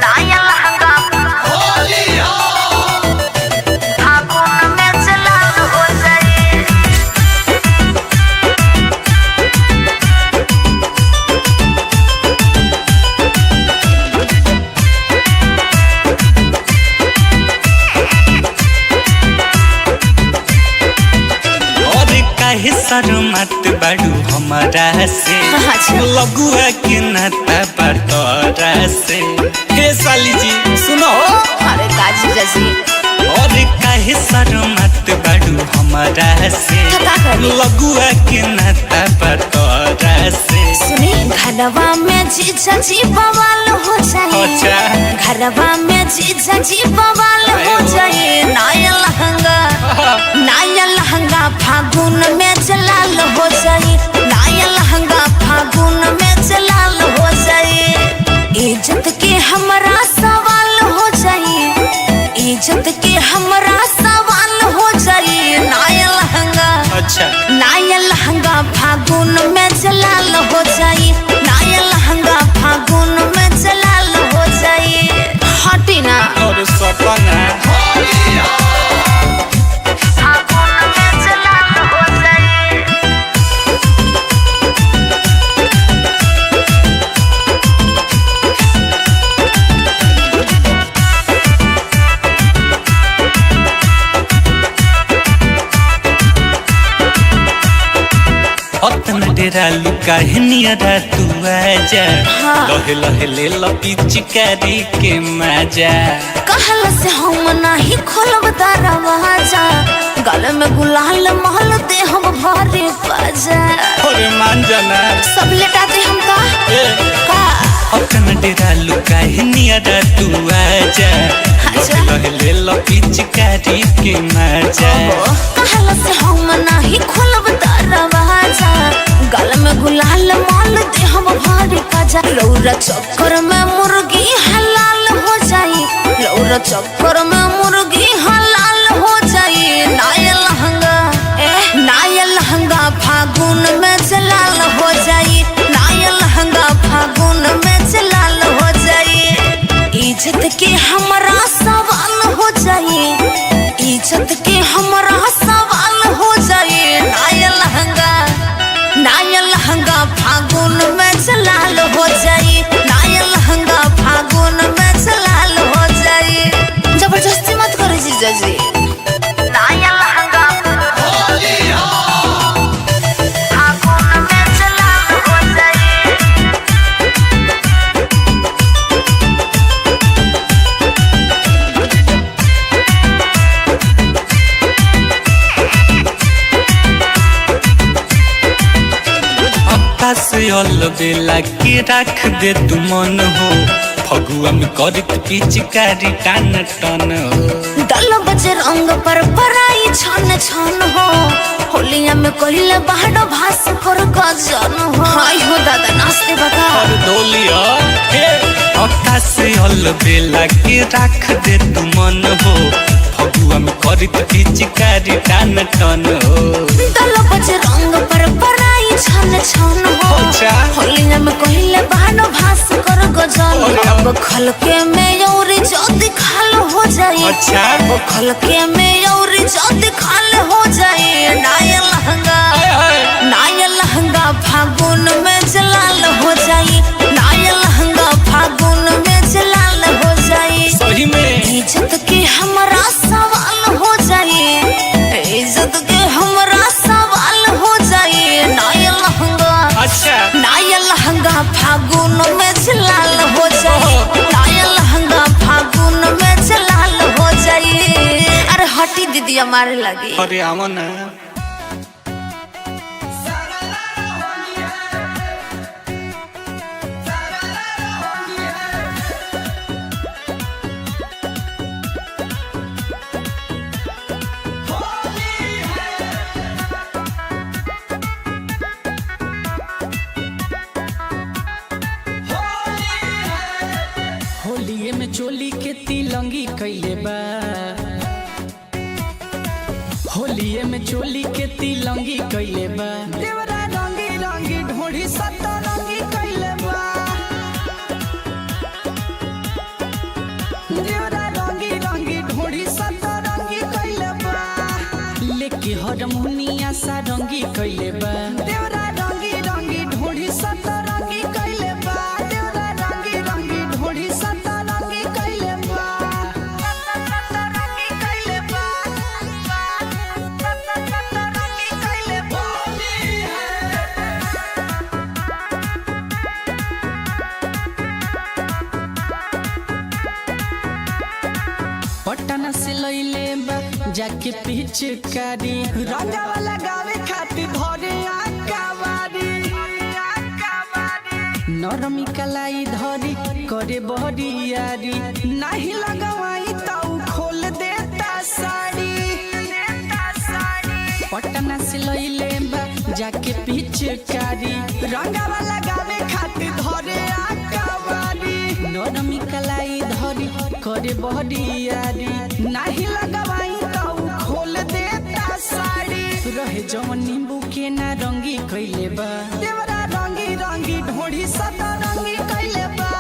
नया लहंगा फागुन में चलाल हो जाई। काहे शर्मत बाड़ू हमारा से लगुआ के नाता बटोरा से। हे साली जी सुनो। अरे काजी जैसी और काहे शर्मत बाड़ू हमारा से लगुआ के नाता बटोरा से। सुनी घरवा में जीजा जी बवाल हो जाए। घरवा में जीजा जी बवाल हो जाए। नया लहंगा फागुन में चलाल हो जाए। नया लहंगा फागुन में चलाल हो जाए। इज्जत के हमरा सवाल हो जाए। इज्जत के हमरा सवाल हो जाए। नया लहंगा फागुन में चलाल हो जाए। नया लहंगा फागुन में चलाल हो जाए। हटी ना और सपना अतना डेरा लुका नियरा तू आजा। लहे लहे ले लो पिचकारी के मजा। कहल से हम नहीं खोलब दरवाजा। गले में गुलाल महल दे हम भरे बाजा। अरे मान जाना सब लेटाते हम का अतना डेरा लुका नियरा तू आजा। लहे लहे ले लो पिचकारी के मजा। कहल से हम नहीं खोलब दरवाजा। गल में गुलाल माल दे हम भारी बाजा। लौरा चक्कर में मुर्गी हलाल हो जाई। लौरा चक्कर में मुर्गी हलाल हो जाई। नया लहंगा फागुन में चलाल हो जाई। नया लहंगा फागुन में चलाल हो जाई। इज्जत के हमरा सवाल हो जाई। इज्जत के हमरा सवाल हो जाई। नया लहंगा फागुन में चलाल हो जाई। नया लहंगा फागुन में चलाल हो जाई। जबरदस्ती मत करो जीजा जी। नया लहंगा फागुन में चलाल हो जाई। से बेला के रख दे तू मन हो। फगुआ में करत पिचकारी टान टन हो। दल बजे रंग पर पराई छन छन हो। होलिया में कहले बाहर भास कर गजन हो। हाय हो दादा नाचते बता और डोलिया अक्का से बेला के रख दे तू मन हो। फगुआ में करत पिचकारी टान टन हो। दल बजे रंग पर पराई छन छन हो। होलिया में कहले बाहर भास कर गजन। अब खलके में औरी जल्दी खाल हो जाए। अब खलके में औरी जल्दी खाल हो जाए। नया लहंगा फागुन में चलाल हो जाए। नया लहंगा फागुन में चलाल हो जाए। सही में इज्जत के हमरा सवाल हो जाए। इज्जत के हमरा सवाल हो जाए। नया लहंगा फागुन में चलाल हो जाए। नया लहंगा फागुन में चलाल हो जाए। अरे हटी दीदी हमारे लगी। अरे आवा ना चोली के तिलंगी कैले बा। होलिये में चोली के तिलंगी कैले बा। देवरा रंगी रंगी ढोढ़ी सतरंगी कैले बा। देवरा रंगी रंगी ढोड़ी सतरंगी कइले बा लेके हारमोनिया सा रंगी कइले बा देवरा रंगी रंगी ढोड़ी सतरंगी कइले बा देवरा रंगी रंगी ढोड़ी सतरंगी कइले बा सतरंगी कइले बा सतरंगी कइले बा पटना से लइले बा जाके पिचकारी रंगावा लगावे खातिर धरे आकावारी नरमी कलाई धरी करे बहरियारी नाही लगवाई तो खोल देता साड़ी पटना से लइले बा जाके पिचकारी रंगावा लगावे खातिर धरे आकावारी नरमी कलाई धरी करे बहरियारी नाही लगवाई तो खोल देता साड़ी रहे जवन नींबू के ना रंगी कइले बा देवरा रंगी रंगी ढोड़ी सतरंगी कइले बा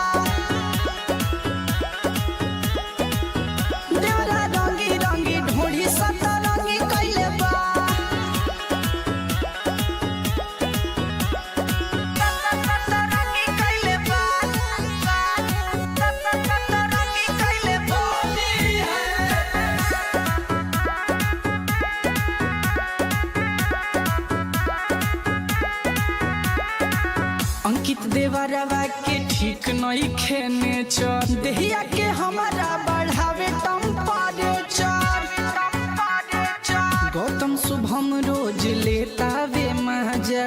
देवरा रंगी रंगी ढोड़ी सतरंगी कइले बा सतरंगी कइले बा सतरंगी कइले बा अंकित देवरवा के ठीक नहीं खेने चर देहिया के हमारा बढ़ावे टेम्परेचर गौतम शुभम रोज लेता वे मजा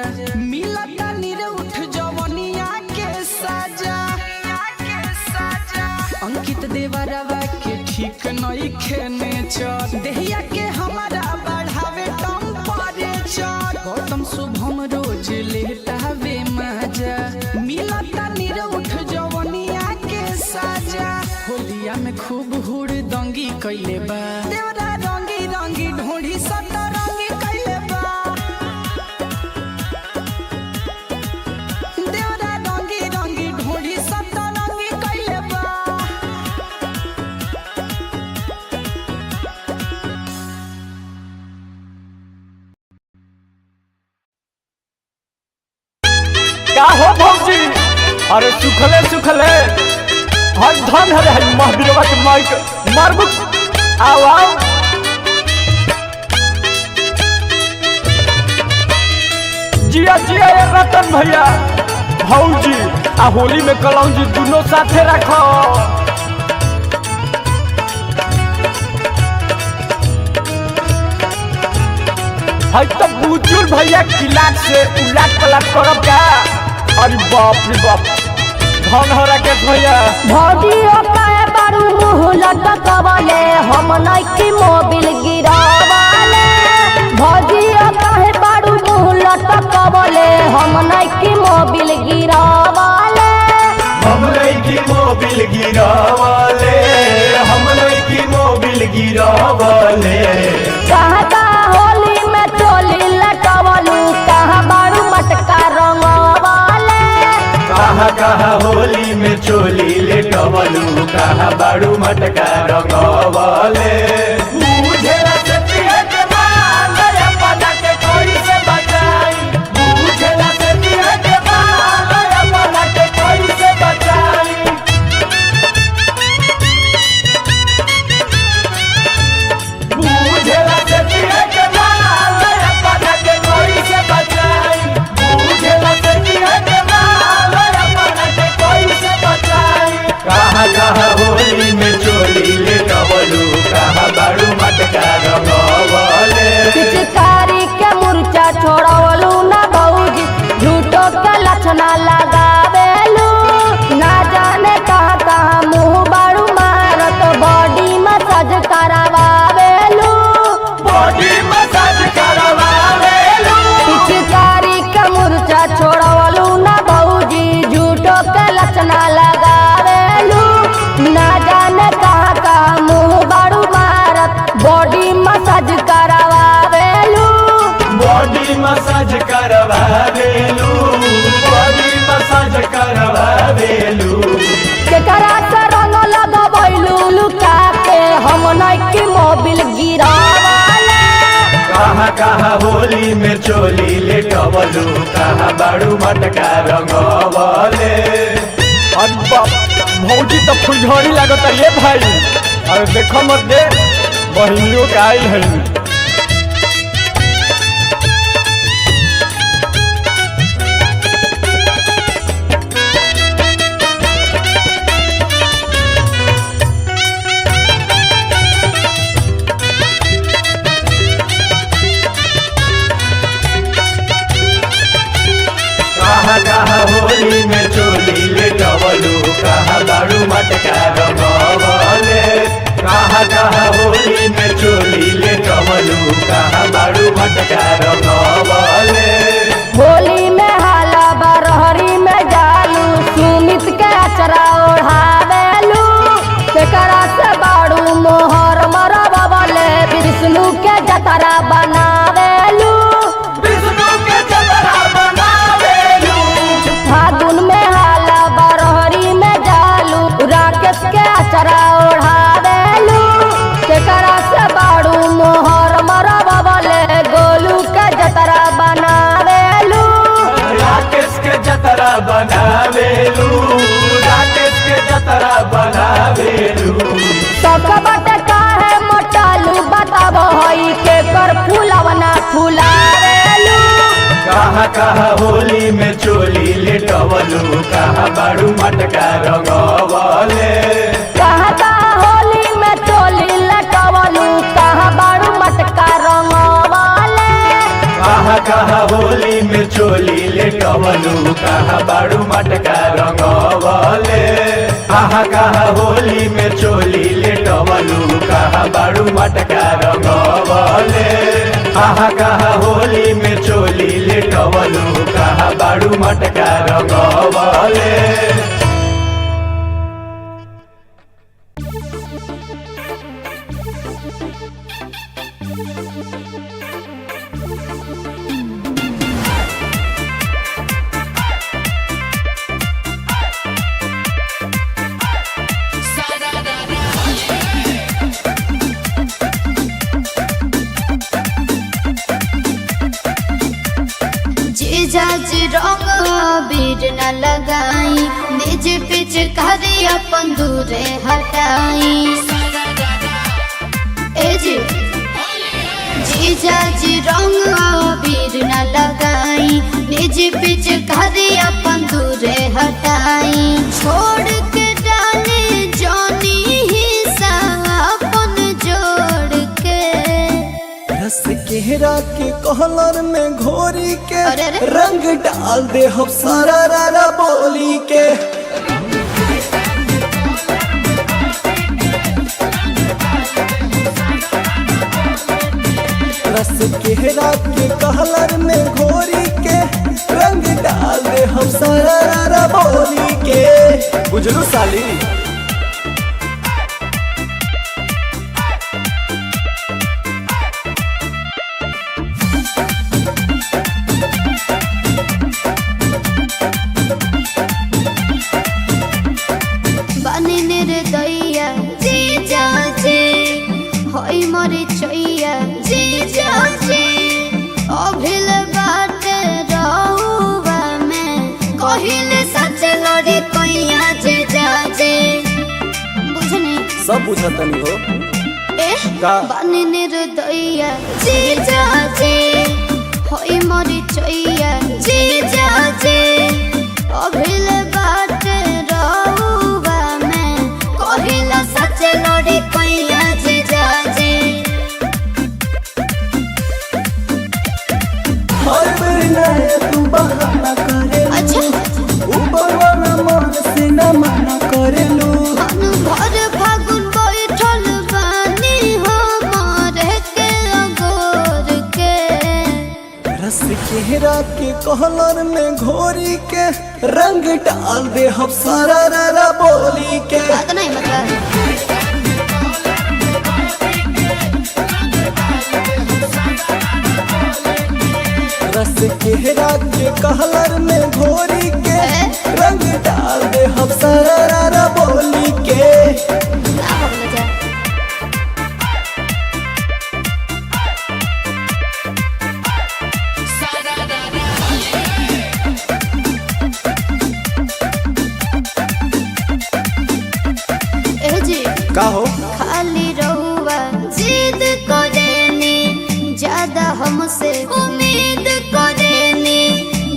मिलता निरउठ जवनिया के सजा अंकित देवरवा के ठीक नहीं खेने चर देहिया के हमारा बढ़ावे टेम्परेचर गौतम शुभम रोज लेता वे मजा मिलता निरउठ जवनिया के सजा होलिया में खूब हुड़ दंगी कइले बा देवरा रंगी रंगी ढोड़ी सतरंगी कइले बा देवरा रंगी रंगी ढोड़ी सतरंगी कइले बा क्या हो भौजी? अरे सुखले सुखले हर धन है महावीरवा के माइक मारबू आओ आओ जिया जिया ये रतन भैया भौजी आ होली में कलौजी दोनों साथे रखो है तो बुजुल भैया किलाट से उलाट पलट करब का अरे बाप रे बाप धन हो राकेश भैया भौजियो कहे बारू मुँह लटकवले हम नइकी मोबिल गिरावले भौजियो कहे बारू मुँह लटकवले हम नइकी मोबिल गिरावले हम नइकी मोबिल गिरावले हम नइकी मोबिल गिरावले कहता होली में चोली लटवलू कहाँ बारू मटका रंगवले कहाँ कहाँ होली में चोली लेटवलू कहाँ बाड़ू मटका रंगवले बुझेला सतिया के बाल अपना के कोई से बचाई बुझेला सतिया के बाल अपना के कोई से बचाई बुझेला सतिया के बाल अपना के कोई से बचाई बुझेला सतिया के बाल अपना के कोई से बचाई कहाँ कहाँ होली में चोली लेटवलू कहाँ बाड़ू कहाँ होली में चोली ले टवलू कहाँ बाड़ू मटका रंगवले। अब्बा भौजी तो फुलझड़ी लागत ये भाई। अरे देखो मत दे बहिनियों के आई है। कहाँ होली में चोली ले टवलू कहाँ बाड़ू मटका रंगवले। कहाँ होली में चोली ले टवलू कहाँ बाड़ू मटका रंगवले। होली में हाला बरहरी में जालू सुमित के अचरा ओढ़ावेलू तेकरा से बाड़ू मोहर मरबले विष्णु के जतरा बनावेलू। विष्णु के जतरा बनावेलू। फागुन में हाला बरहरी में जालू राकेश के अचरा ओढ़ावेलू तेकरा से बाड़ू मोहर मरबले गोलू के जतरा बनावेलू। राकेश के जतरा बनावेलू। राकेश के जतरा बनावेलू। सबका बाटे काहे मोटालू बताबो हई के कर फूलवना फुलावेलू। कहाँ होली में चोली ले टवलू कहाँ बाड़ू मटका रंगवले। कहाँ होली में चोली लटवलू कहाँ बाड़ू मटका रंगवले। कहाँ होली में चोली ले टवलू कहाँ बाड़ू मटका रंगवले। कहाँ होली में चोली ले टवलू कहाँ बाड़ू मटका रंगवले। कहाँ होली में चोली ले टवलू कहाँ बाड़ू मटका रंगवले। जीजाजी रंग बीर न लगाई निज पिच करी अपन दूरे हटाई। ए जीजाजी रंग बीर न लगाई निज पिच करी अपन दूरे हटाई। छोड़ के डाले जानी हिस्सा अपन जोड़ के रस केहरा के कहलर में घोरी के अरे अरे। रंग डाल दे हम सारा रारा बोली के। रस केहरा के कहलर में घोरी के रंग डाल दे हम सारा रारा बोली के। बुझलू साली। बनी निर्दया जीजाजी होई मोरी चैया जीजाजी अभिल बाटे रहुआ में कहिले सच लड़ी कैया जीजाजी। बुझनी सब बुझतनी हो। ए का? बनी निर्दया जीजाजी होई मोरी चैया जीजाजी अभिल बाटे रहुआ में कहिला सच लड़ी कैया जीजाजी। हर बेर नया तू बहाना करेलू। अच्छा ऊपर वाला मन से न मना करेलू। भर फागुन बैठल बानी हमारे के अगोर के। रस केहरा के कहलर में घोरी के रंग डाल दे हम सारा रारा बोली के। बात नहीं मतलब रस केहरा के कहलर में घोरी के रंग डाल दे हम सारा रारा बोली के। ना हो जा का हो खाली रहुआ जिद करेनी ज्यादा हमसे उम्मीद करेनी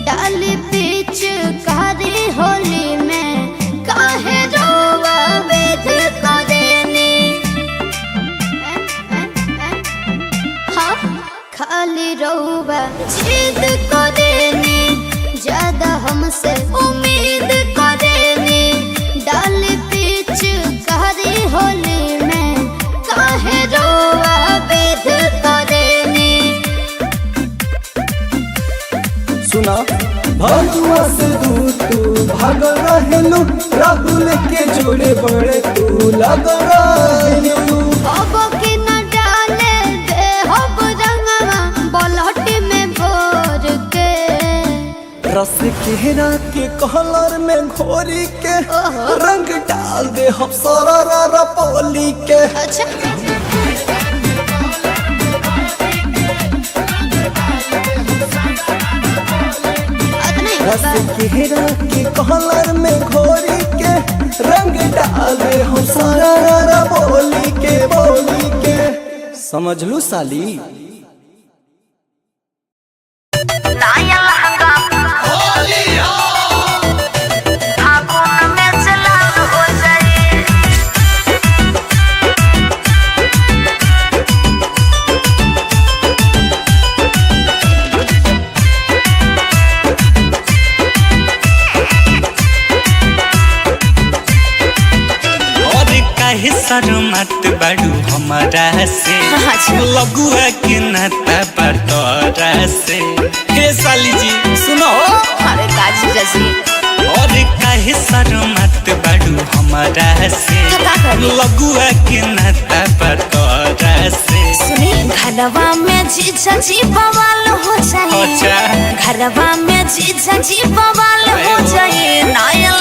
डाली पीछ कारी होली में काहे रहुआ वेद करेनी हाँ खाली रहुआ जिद करेनी ज्यादा हमसे उम्मीद करेनी डाली पीछ कारी होली में काहे रहुआ वेद करेनी सुना भगवा से दूर तू भाग रहेलू राहुल के जोड़े बड़े तू लग रहेलू अब की न डाले दे हब रंगवा बलहटी में भोर के रस केरा के कलर में घोरी के रंग डाल दे हम सारा पोली के अच्छा रस केरा के कलर में घोरी के रंग डाल दे हम सारा बोली के समझ लू साली नाया लहंगा फागुन में चला हो जाए और काहे शर्मत बाड़ू हमारा से लगुआ के नाता बटोरा से हे साली जी सुनो अरे काजी जैसी और काहे शर्मत बाड़ू हमारा से का करी? लगुआ के नाता बटोरा से सुनी घरवा में जीजा जी बवाल हो जाए अच्छा। घरवा में जीजा जी बवाल हो जाए नाया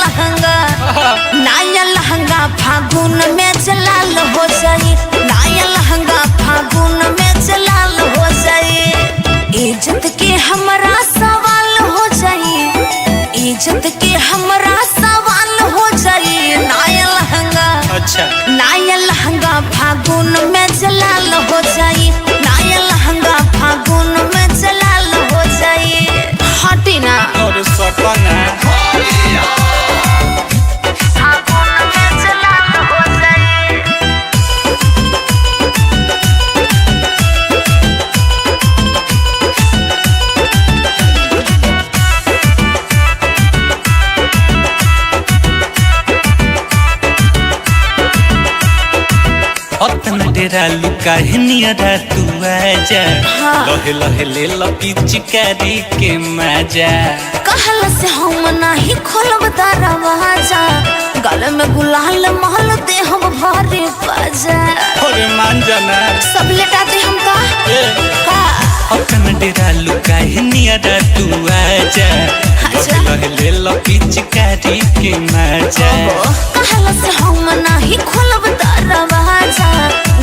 लहंगा फागुन में जलाल हो जाए नाया लहंगा फागुन में जलाल हो जाए इज्जत के हमरा सवाल हो जाए इज्जत के हमरा सवाल हो जाए नाया लहंगा फागुन में जलाल हो जाए नाया लहंगा फागुन में जलाल हो जाए हटी ना और सपना फागुन में जलाल हो जाए अपना डेरा लुका है नियरा तू आजा लहे लहे ले लपी चिकारी के मजा कहल से हम नहीं खोलब दरवाजा गल में गुलाल महल दे हम भारी बाजा और मान जाना सब लेटा दे हम का अपना डेरा लुका है नियरा तू आजा अच्छा। लहे लहे ले लपी चिकारी के मजा कहल से हम नहीं खोलब दरवाजा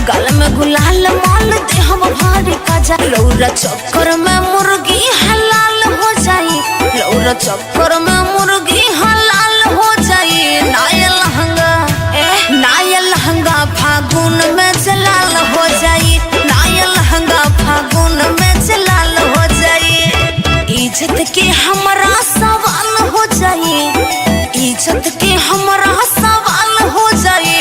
गल में गुलाल माल दे हम भारी बाजा लौरा चक्कर में मुर्गी हलाल हो जाई लौरा चक्कर में मुर्गी हलाल हो जाई नाया लहंगा फागुन में जलाल हो जाई नाया लहंगा फागुन में जलाल हो जाई इज्जत के हमरा सवाल हो जाई इज्जत के हमरा सवाल हो जाई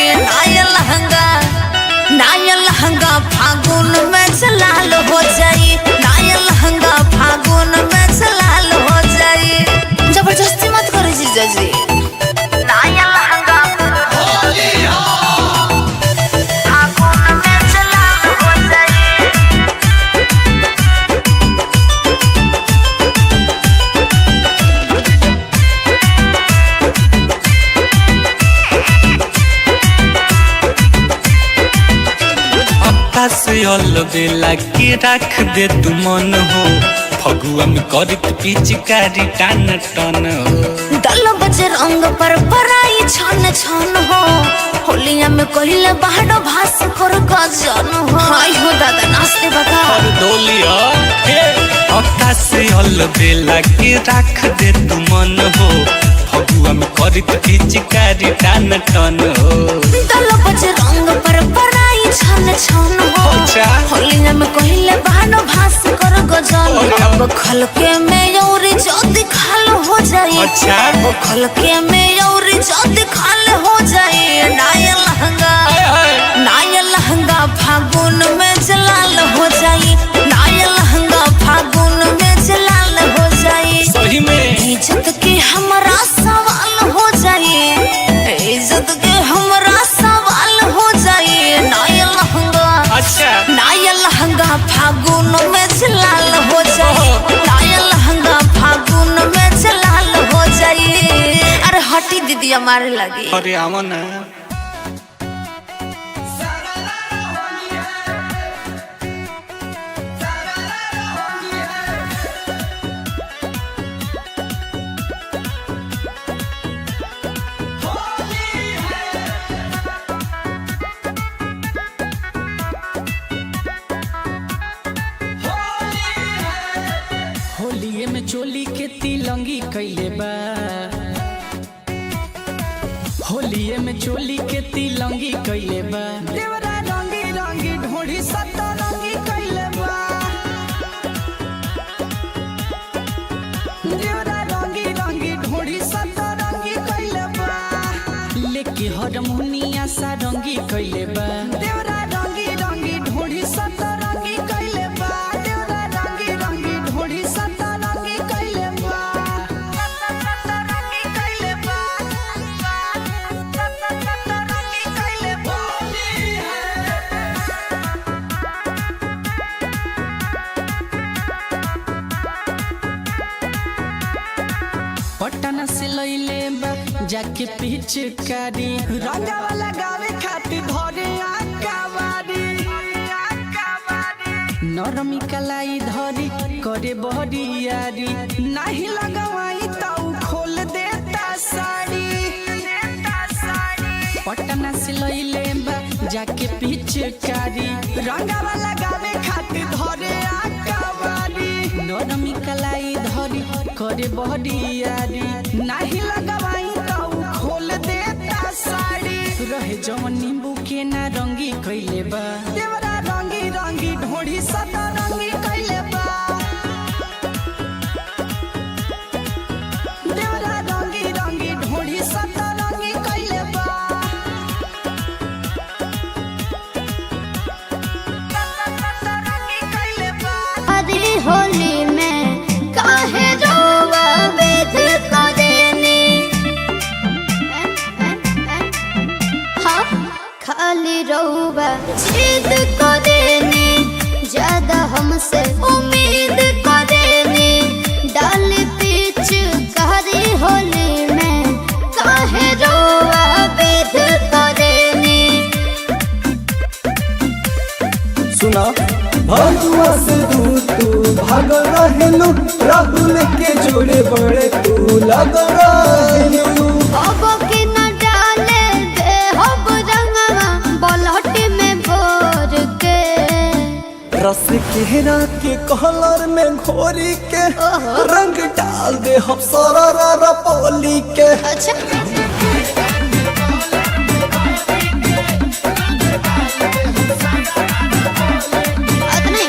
नाया लहंगा फागुन में जलाल हो जाई नाया लहंगा फागुन में जलाल हो जाई जबरदस्ती मत करो जीजा जी नाया लहंगा फागुन में जलाल हो जाई से बेला के रख दे तू मन हो फगुआ में करत पिचकारी टान टन हो दल बजे रंग पर पराई छन छन हो होलिया में कहिले बाहर भास कर गजन हो हाय हो दादा नाचते बता और डोलिया हे अक्का से बेला के रख दे तू मन हो फगुआ में करत पिचकारी टान टन हो दल बजे रंग पर पराई छन छन हो अच्छा। होलिया में कहले बहानो भास कर गजल अब खलके में औरी जल्दी खाल हो जाई अच्छा। वो खलके में औरी जल्दी खाल हो जाई नाया लहंगा फागुन में जलाल हो जाई नाया लहंगा फागुन में जलाल हो जाई सही में इज्जत के हमरा सवाल हो जाई इज्जत के हमरा सवाल हो जाई नाया लहंगा अच्छा। नाया लहंगा फागुन में जलाल हो जाई नाया लहंगा फागुन में जलाल हो जाई अरे हटी दीदी हमारे लगी अरे आवा ना होलिये में चोली के तिलंगी कैले बा होलिये में चोली के तिलंगी कैले बा देवरा रंगी रंगी ढोढ़ी सतरंगी कैले बा देवरा रंगी रंगी ढोढ़ी सतरंगी कैले बा लेके हरमुनिया सारंगी कैले बा देवरा रंगी रंगी ढोढ़ी सतरंगी कैले बा देवरा रंगी रंगी ढोढ़ी सतरंगी कैले बा सतरंगी कैले बा सतरंगी कैले बा पटना से लइले बा जाके पिचकारी रंगावा लगावे खातिर धरे आकावारी नरमी कलाई धरी करे बहरियारी नहीं लगवाई ताऊ खोल देता साड़ी पटना से लइले बा जाके पिचकारी रंगावा लगावे खातिर धरे आकावारी नरमी कलाई धरी करे बहरियारी नहीं लगवाई ताऊ खोल देता साड़ी रहे जवन नींबू के ना रंगी कैले बा देवरा रंगी रंगी ढोढ़ी सतरंगी कैले बा देवरा रंगी रंगी ढोढ़ी सतरंगी कैले बा सतरंगी कैले बा अरे होली में काहे रोवा वेद करेनी हाँ खाली रोवा जिद करेनी ज्यादा हमसे उम्मीद करेनी डाल पीछ कहरी होली में काहे रोवा वेद करेनी सुना भगवा से दूर तू भाग रहेलू राहुल के जोड़े बड़े तू लग रहेलू अब के न डाले दे हब रंगवा बलहट में भोर के रस केहरा के कलर में घोरी के रंग डाल दे हम सारा पोली के अच्छा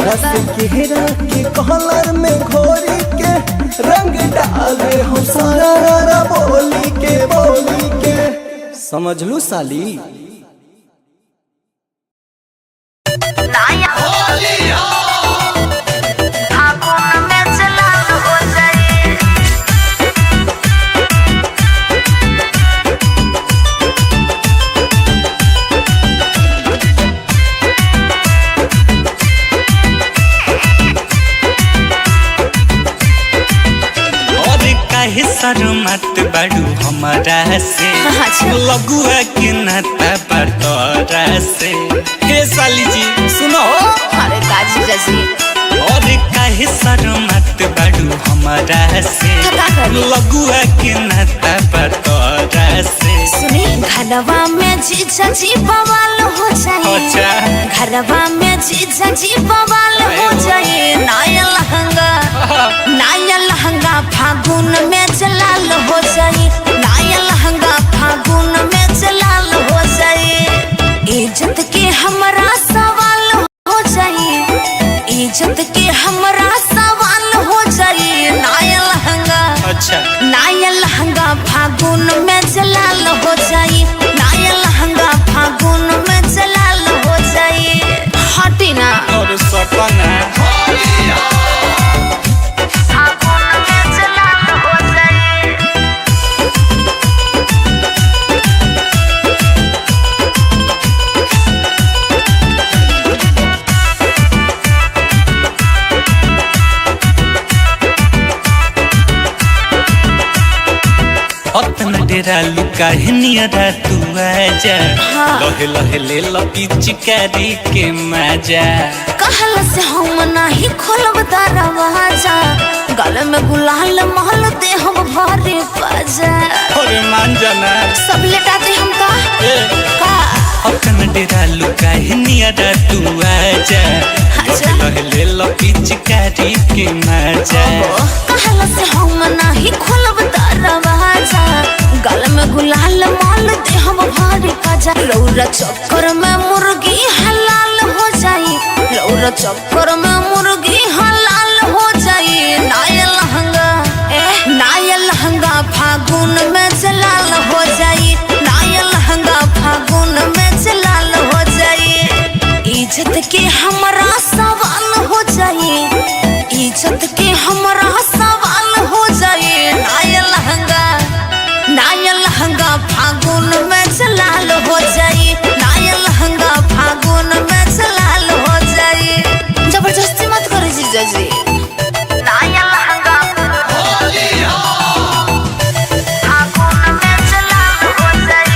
रस केहरा के कलर में घोरी के रंग डाल दे हम सारा बोली के समझ लू साली फागुन में जलाल हो जाई और काहे शर्मत बाड़ू हमारा से अच्छा। लगुआ के नाता बतौरा से हे साली जी सुनो अरे काजी जैसी और काहे शर्मत बाड़ू हमारा से का करी? लगुआ के नाता बतौरा से सुनी घरवा में जीजा जी बवाल हो जाए अच्छा। घरवा में जीजा जी बवाल हो जाए नाया लहंगा फागुन में जलाल हो जाए नाया लहंगा फागुन में जलाल हो जाए इज्जत फागुन में जलाल हो जाई, नया लहंगा फागुन में जलाल हो जाई। हटी ना और सपना फागुन में जलाल हो जाई। अतना डेरा लुका नियरा तू आजा, लहे लहे ले लो पिचकारी के मजा। कहल से हम नहीं खोलब दरवाजा, गले में गुलाल महल दे हम भरे बाजा। अरे मान जाना सब लेटाते हम का अतना डेरा लुका नियरा तू आजा, लहे ले लो पिचकारी के मजा। कहल से हम नहीं खोलब दरवाजा, गले में गुलाल माल दे हम भरे बाजा। रौरा चक्कर में मुर्गी हलाल हो जाई, रौरा चक्कर में मुर्गी हलाल हो जाई। नया लहंगा फागुन में जलाल हो जाई, नया लहंगा फागुन में जलाल हो जाई। इज्जत के हमरा सवाल हो जाई, इज्जत के हमरा सवाल हो जाई। नया लहंगा फागुन में जलाल हो जाई, नया लहंगा फागुन में जलाल हो जाई। जबरदस्ती मत करो जीजा जी। नया लहंगा फागुन में जलाल हो जाई।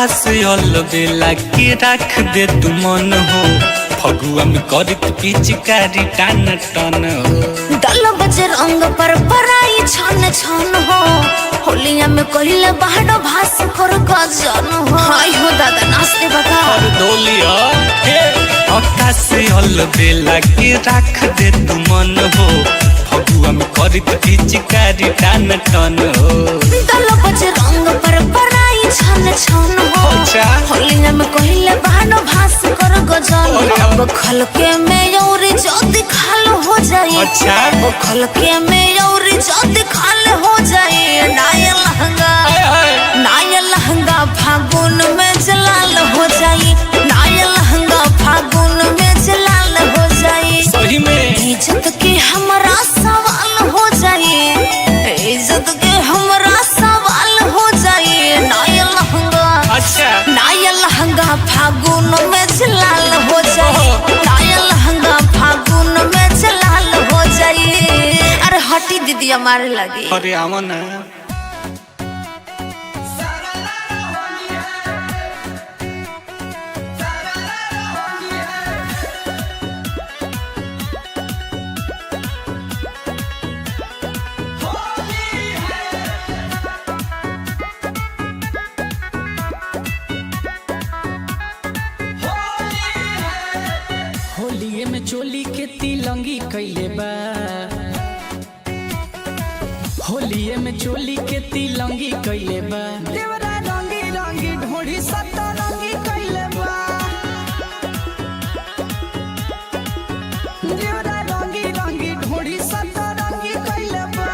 से बेला के रख दे तू मन हो, फगुआ में करत पिचकारी टान टन हो। 10 बजे रंग पर पराई छन छन हो, होलिया में कहिले बाहर भास कर गजन हो। हाय हो दादा नाचते बता और डोलिया हे अक्का से बेला के रख दे तू मन हो, फगुआ में करत पिचकारी टान टन हो। 10 बजे रंग पर पराई छन छन हो, होलिया में कहिले बाहर भास कर गजन। अब खलके में यौरी जल्दी खाल हो जाई, अब खलके में यौरी जल्दी खाल हो जाई। नया लहंगा फागुन में जलाल हो जाई, नया लहंगा फागुन में जलाल हो जाई। सही में इज्जत के हमरा सवाल हो जाई, इज्जत के हमरा सवाल हो जाई। नया लहंगा फागुन में जलाल हो जाई, नया लहंगा फागुन में जलाल हो जाई। अरे हटी दीदी हमारे लगी। अरे आवा ना होलिये में चोली के तिलंगी कैले बा, होलिये में चोली के तिलंगी कैले बा। देवरा रंगी रंगी ढोढ़ी सतरंगी कैले बा, देवरा रंगी रंगी ढोढ़ी सतरंगी कैले बा।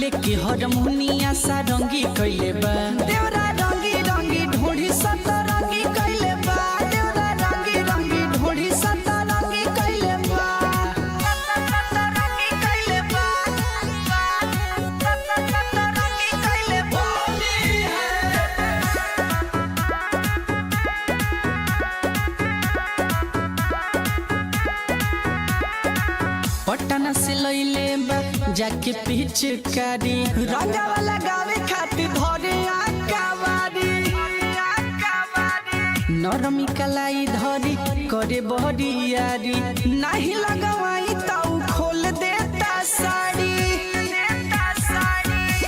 लेके हारमोनिया सारंगी कैले बा, देवरा रंगी रंगी ढोढ़ी सतरंगी कैले बा, देवरा रंगी रंगी ढोढ़ी सतरंगी कैले बा। सतरंगी कैले बा, सतरंगी कैले बा। पटना से लइले बा जाके पिचकारी, रंगावा लगावे खातिर धरे आकावारी। नरमी कलाई धरी करे बहरियारी, नाही लगवाई तो खोल देता साड़ी।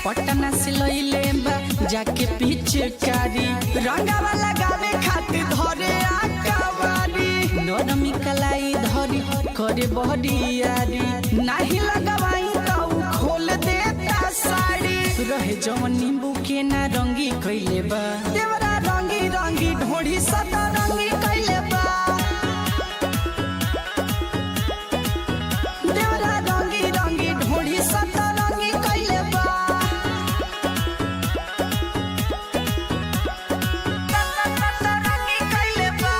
पटना से लइले बा जाके पिचकारी, रंगावा लगावे खातिर धरे आकावारी। नरमी कलाई धरी करे बहरियारी, नाही लगवाई तो खोल देता साड़ी। रहे जवन नींबू के ना रंगी कइले बा देवरा रंगी रंगी ढोढ़ी सदा रंगी कइले बा देवरा रंगी रंगी ढोढ़ी सदा रंगी कइले बा रंगी कइले बा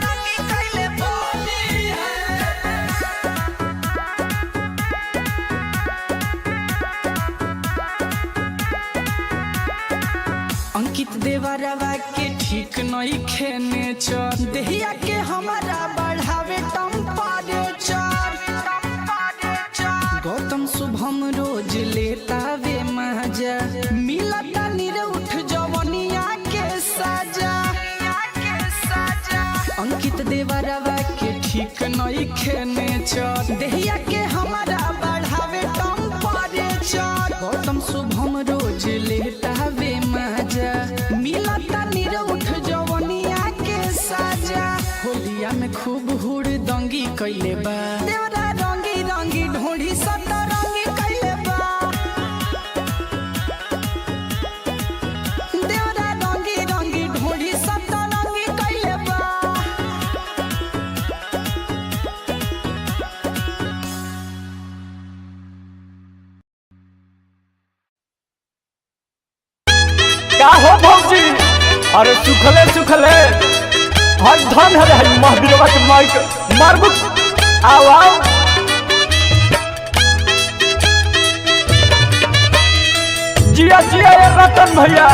रंगी कइले बा अंकित देवरवा के ठीक नहीं खेने चर देहिया के हमारा बढ़ावे टेम्परेचर गौतम शुभम रोज लेता वे मजा मिलता निरउठ जवनिया के सजा अंकित देवरवा के ठीक नहीं खेने चर देहिया के हमारा बढ़ावे टेम्परेचर गौतम शुभम रोज लेता वे मजा मिलता निरउठ जवनिया के सजा होलिया में खूब हुड़ दंगी कइले बा देवरा रंगी रंगी ढोढ़ी सदा रंगी कइले बा देवरा रंगी रंगी ढोढ़ी सदा रंगी कइले बा का हो भौजी अरे सुखले सुखले हर धन हरे हई महावीरवा के माइक मारबू आओ आओ जिया जिया ये रतन भैया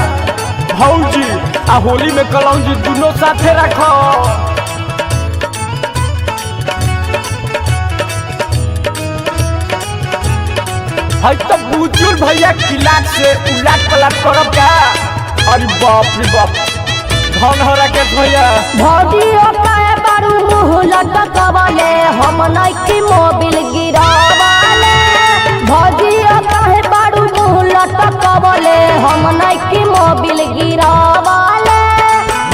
भौजी आ होली में कलौजी दोनों साथे रखो हई तो बुजुर्ग भैया किलाट से उलाट पलाट करब का अरे बाप रे बाप धन हो राकेश भैया भौजी ओकाए बारू मुँह लटकवाले हम नइकी मोबिल गिरावाले भौजी ओकाए बारू मुँह लटकवाले हम नइकी मोबिल गिरावाले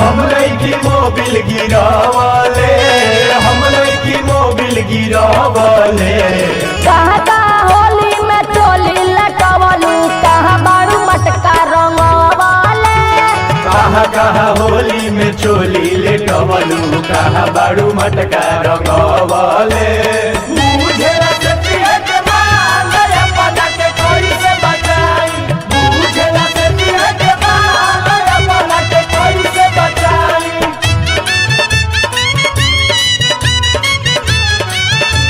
हम नइकी मोबिल गिरावाले हम नइकी मोबिल गिरावाले कहाँ का होली में चोली लटवलू कहाँ बारू मटका रंगवाले कहाँ कहाँ होली में चोली लेटवलू कहाँ बाड़ू मटका रंगवाले बुझेला सतिया के माल अपना के कैसे बचाई बुझेला सतिया के माल अपना के कैसे बचाई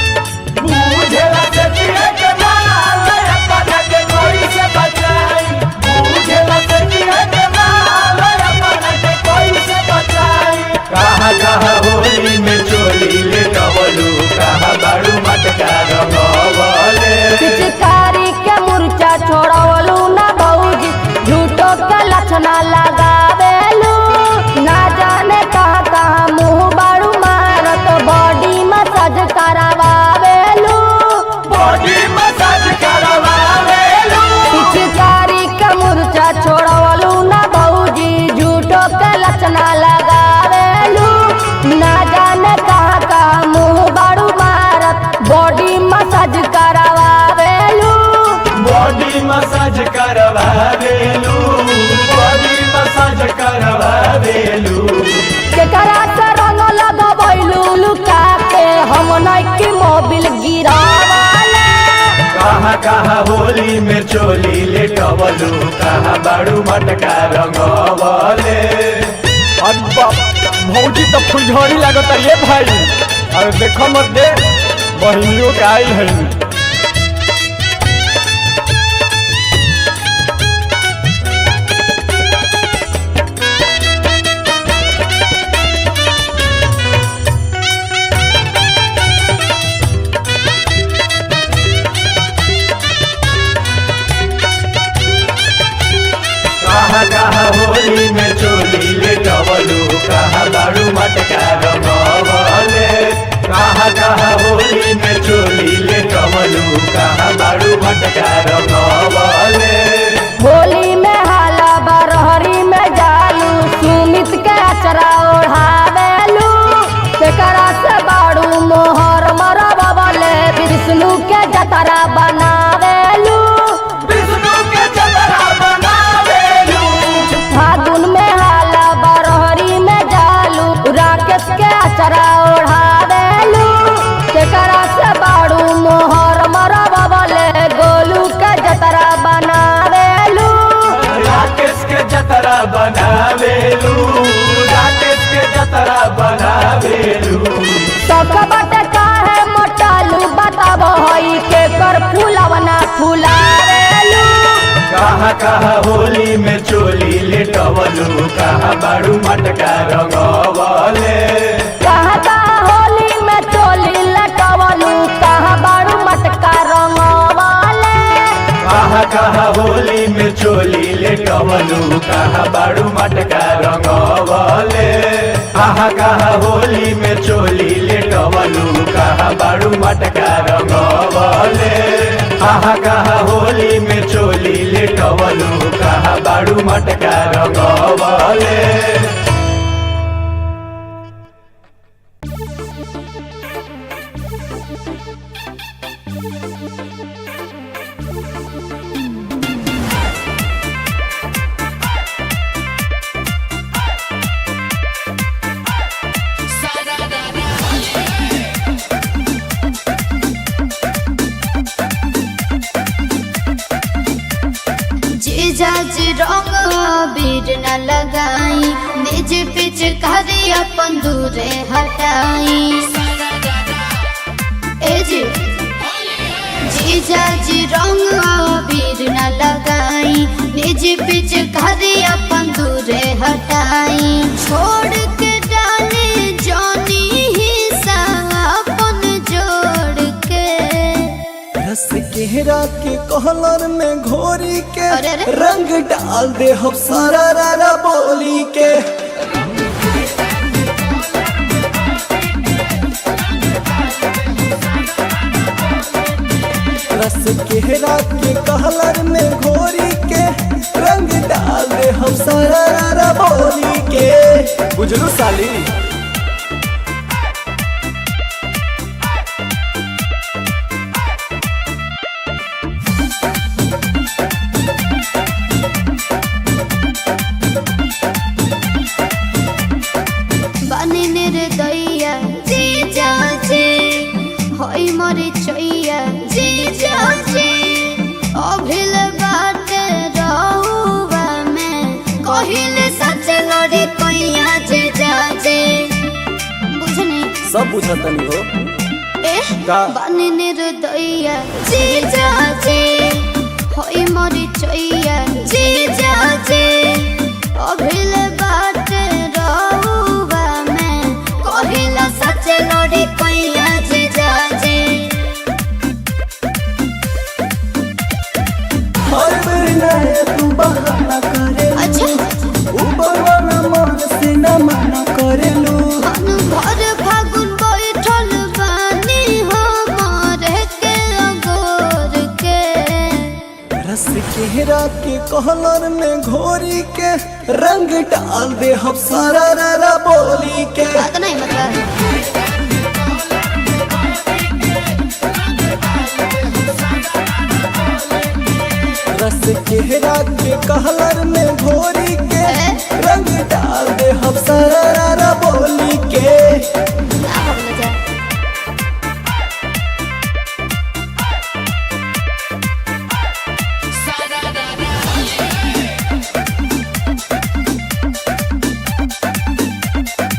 बुझेला सतिया के माल अपना के कैसे बचाई बुझेला सतिया के माल अपना के कैसे बचाई कहाँ कहाँ होली में चोली लेटवलू कहाँ बाड़ू मटका रंगवाले पिचकारी के मुर्चा छोड़वलू ना भौजी झूठो के लक्षणा लगावेलू ना जाने कहाँ कहाँ मुँह बारू मारत बॉडी मसाज करावेलू बॉडी मसाज करवावेलू पिचकारी के मुर्चा छोड़वलू ना भौजी झूठो के लक्षणा लगावेलू ना जाने कहाँ कहाँ मुँह बारू मारत बॉडी मसाज करावेलू बॉडी मसाज करवावेलू बॉडी मसाज करवावेलू केकरा से रंग लगवैलू लुका के हम नइकी मोबिल गिरावाले कहाँ कहाँ होली में चोली लेटवलू कहाँ बाड़ू मटका रंगवाले अरे बाप भौजी तो फुलझड़ी लागत ये भाई अरे देखो मत दे बहिनियों के आई है कहाँ कहाँ होली में चोली लेटवलू कहाँ बाड़ू मटका रंगवाले कहाँ कहाँ होली में चोली लेटवलू जतरा बनावेलू सकबट काहे मोटालू बताब हई के कर फूलवना फुलावेलू कहाँ कहाँ होली में चोली लेटवलू कहाँ बाड़ू मटका रंगवले कहाँ कहाँ होली में चोली लटवलू कहाँ बारू मटका रंगवाले कहाँ कहाँ होली में चोली लेटवलू कहाँ बाड़ू मटका रंगवले कहाँ कहाँ होली में चोली लेटवलू कहाँ बाड़ू मटका रंगवले कहाँ कहाँ होली में चोली लेटवलू कहाँ बाड़ू मटका रंगवले जीजाज रंग बीर न लगाई निज पिच करी अपन दूरे हटाई ए जी जीजाज रंग बीर न लगाई निज पिच करी अपन दूरे हटाई छोड़ के डाले जानी हिस्सा अपन जोड़ के रस केहरा के कहलर में घोरी के अरे अरे। रंग डाल दे हम सारा रारा बोली के रस केहरा के कहलर में घोरी के रंग डाल दे हम सारा रारा बोली के बुझलू साली बने निर्दया जीजा जी होई मोरे चैया जीजा जी अभिल बात रहुआ में कहिले सच लड़ी कैया जीजा जी बुझनी सब बुझतनी हो ए का? बने निर्दया जीजा जी होई मोरे चैया जीजा जी अभिल बात रहुआ में कहिला सच लड़ी कैया जीजा जी हर बेर नया तू बहाना करे अच्छा ऊपर वाला मन से न मना करेलू हम भर फागुन बैठल बानी हमारे के अगोर के रस केहरा के कहलर में घोरी के रंग डाल दे हम सारा रारा बोली के बात नहीं मतलब रस केहरा के कहलर में घोरी के रंग डाल दे हम सारा रारा बोली के क्या बोल जा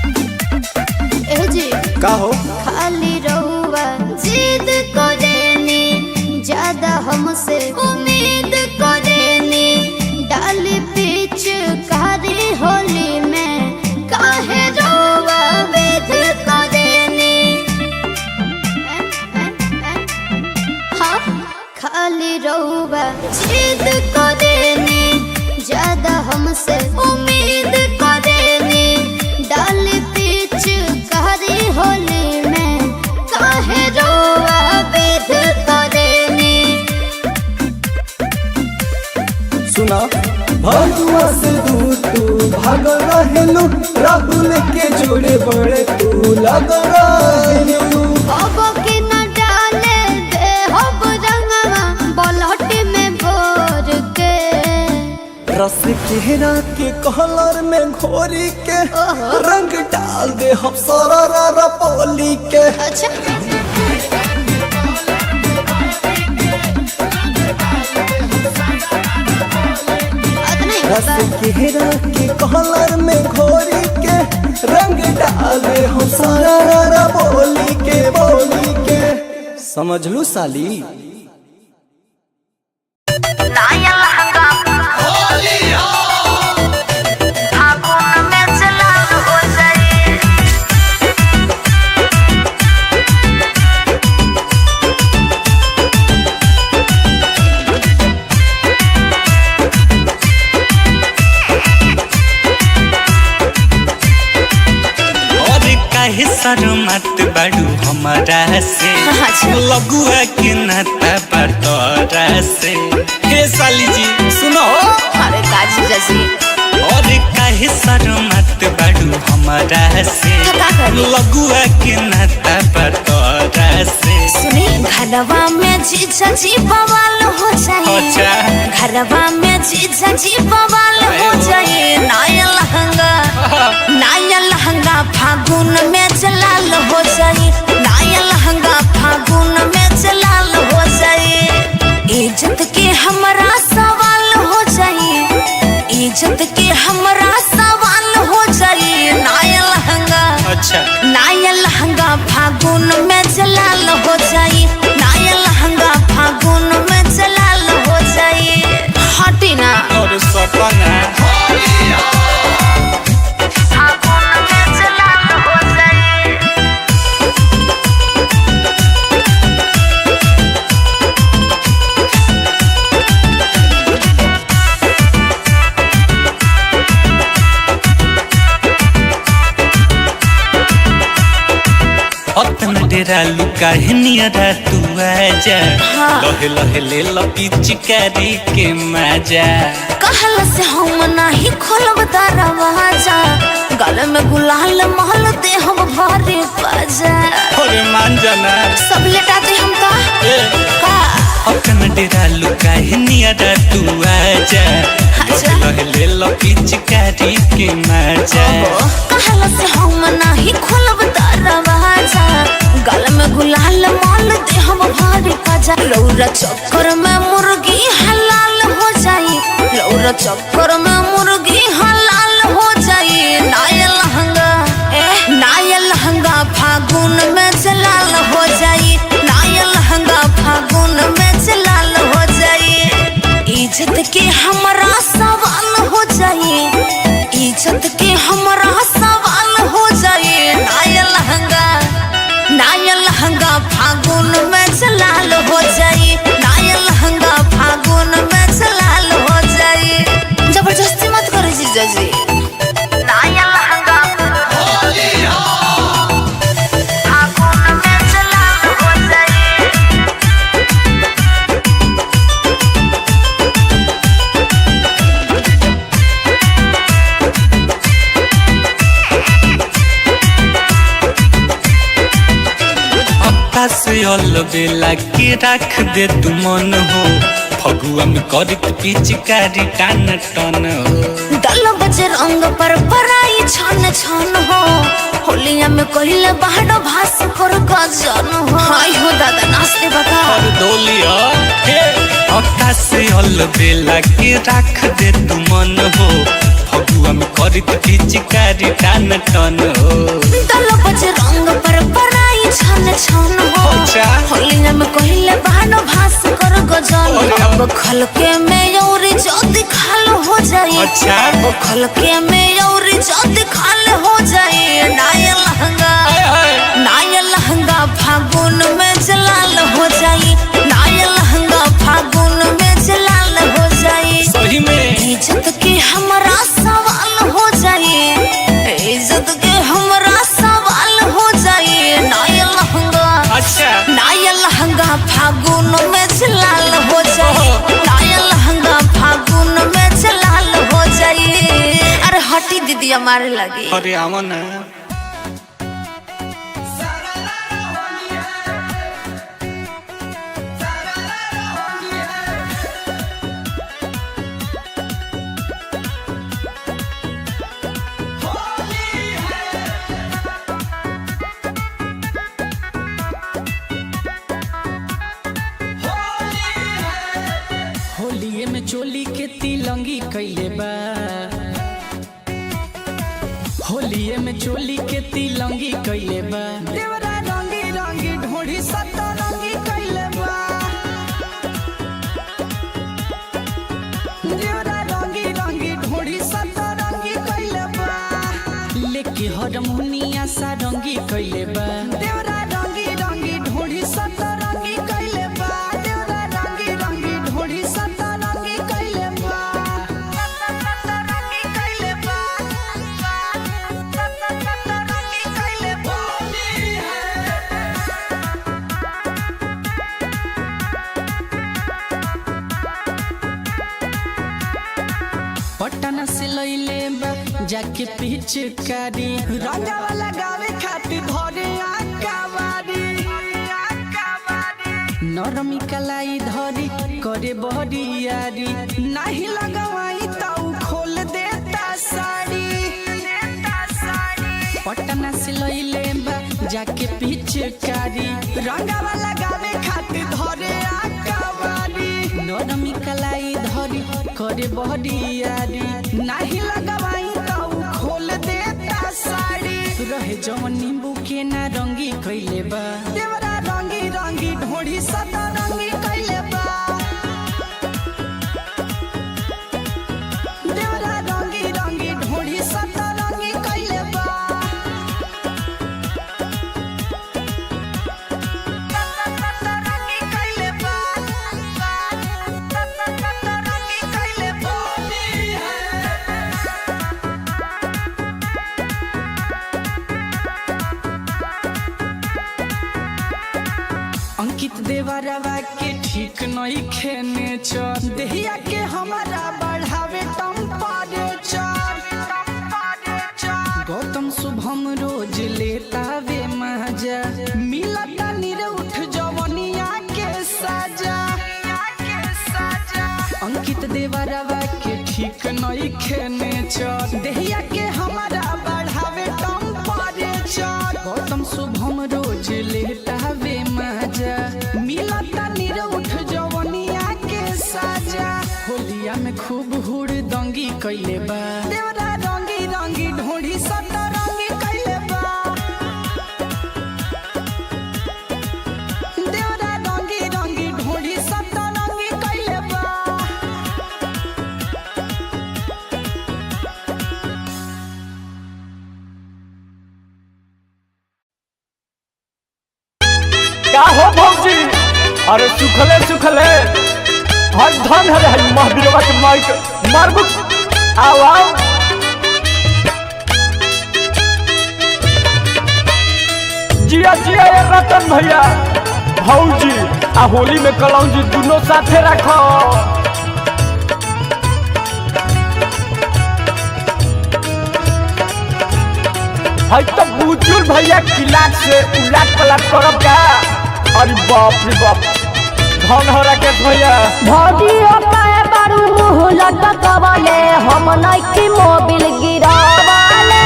ए जी का हो खाली रहुआ जिद करेनी ज्यादा हमसे उम्मीद करेनी डाली पीछ कारी होली में काहे रहुआ वेद करेनी हाँ खाली रहुआ जिद करेनी ज्यादा हमसे उम्मीद करेनी डाली पीछ कारी होली में काहे रोआ वेद करेनी सुना भगवा से दूर तू भाग रहेलू राहुल के जोड़े बड़े तू लग रहेलू अब के न डाले दे हब रंगवा बलहट में भोर के रस केहरा के कहलर में घोरी के रंग डाल दे हम सारा रारा बोली के अच्छा रस केहरा के कहलर में घोरी के रंग समझलू साली। नया लहंगा फागुन में चलाल हो जाई। और काहे शर्मात बाड़ू हमारा से अच्छा। लगुआ के नाता बटोरा से। हे साली जी सुनो। अरे काजी जैसी और काहे शर्मात बाड़ू हमारा से का करी? लगुआ के नाता बटोरा से। सुनी घरवा में जीजा जी बवाल हो जाए। अच्छा। घरवा में जीजा जी बवाल हो जाए। नया लहंगा फागुन में चलाल हो जाए। नया लहंगा फागुन में चलाल हो जाए। इज्जत के हमरा सवाल हो जाए। इज्जत के हमरा सवाल हो जाए। नया लहंगा अच्छा। नया लहंगा फागुन में चलाल हो जाई। नया लहंगा फागुन में चलाल हो जाई। हटी ना और सपना फागुन में चलाल हो जाई। अतना डेरा लुका नियरा तू आजा। लहे लहे ले पिचकारी के मजा। कहल से हम नहीं खोलब दरवाजा। गले में गुलाल महल दे हम भरे बाजा। अरे मान जाना सब लेटाते हम का अतना डेरा लुका नियरा तू आजा। अच्छा। लहे लहे ले पिचकारी के मजा। कहल से हम नहीं खोलब दरवाजा। गल में गुलाल माल दे हम भारी बाजा। लौरा चक्कर में मुर्गी हलाल हो जाई। लौरा चक्कर में मुर्गी हलाल हो जाई। नया लहंगा फागुन में चलाल हो जाई। नया लहंगा फागुन में चलाल हो जाई। इज्जत के हमरा सवाल हो जाई। इज्जत के हमरा सवाल हो जाई। नया लहंगा फागुन में चलाल हो जाई। नया लहंगा फागुन में चलाल हो जाई। जबरदस्ती मत करो जीजा जी। नया लहंगा फागुन में चलाल हो जाई। से बेला के रख दे तू मन हो। फगुआ में करित पिचकारी टान टन हो। दल बजे रंग पर पराई छन छन हो। होलिया में कहले बाहर भास कर गजन हो। हाय हो दादा नाचते बता और डोलिया हे अक्का से बेला के रख दे तू मन हो। फगुआ में करित पिचकारी टान टन हो। दल बजे रंग पर पराई छन छन हो। अच्छा। होलिया में कहले बाहर भास कर गजन। अब खलके में औरी जल्दी खाल हो जाए। अच्छा। अब खलके में औरी जल्दी खाल हो जाए। नया लहंगा फागुन में चलाल हो जाई। नया लहंगा फागुन में चलाल हो जाई। सही में इज्जत के हमरा सवाल हो जाई। इज्जत के हमरा सवाल हो जाई। नया लहंगा फागुन में चलाल हो जाई। नया लहंगा फागुन में चलाल हो जाई। अरे हटी दीदी हमारे लगी। अरे आवा ना होलिये में चोली के तिलंगी कैले बा। होलिये में चोली के तिलंगी कैले बा। देवरा रंगी रंगी ढोढ़ी सत्ता रंगी के हारमोनिया सा रंगी कइले बा देवरा रंगी रंगी ढोढ़ी सत रंगी कइले बा देवरा रंगी रंगी ढोढ़ी सत रंगी कइले बा रंगी कइले बा रंगी कइले बा पटना से लइले बा जाके पिचकारी रंगावा लगावे खातिर धरे आकावारी नरमी कलाई धरी करे बहरियारी नाही लगवाई ताऊ खोल देता साड़ी पटना से लइले बा जाके पिचकारी रंगावा लगावे खातिर धरे आकावारी नरमी कलाई धरी करे बहरियारी नाही लगवाई ताऊ खोल देता साड़ी रहे जवन नींबू के ना रंगी कइले बा देवरा रंगी रंगी ढोढ़ी सता रंगी कइले बा देवरा रंगी रंगी ढोढ़ी सता रंगी कइले बा रंगी कइले बा रंगी कइले बा अंकित देवरवा के ठीक नहीं खेने चर देहिया के हमारा बढ़ावे टेम्परेचर गौतम शुभम रोज लेता वे मजा मिलता निरउठ जवनिया के सजा अंकित देवरवा के ठीक नहीं खेने चर देहिया के हमारा बढ़ावे टेम्परेचर गौतम शुभम रोज लेता वे मजा मिलता निरउठ जवनिया के सजा होलिया में खूब हुड़ दंगी कइले बा देवरा रंगी रंगी ढोढ़ी सत रंगी कइले बा देवरा रंगी रंगी ढोढ़ी सत रंगी कइले बा का हो भौजी अरे सुखले सुखले हर धन हरे हई महावीरवा के माइक मारबू आओ आओ जिया जिया ये रतन भैया भौजी आ होली में कलौजी दोनों साथे रखो हई तो बुजुर्ग भैया किलाट से उलाट पलाट करब का अरे बाप रे बाप धन हो राकेश भैया भौजी ओकाए बारू मुँह लटकवले हम नइकी मोबिल गिरावले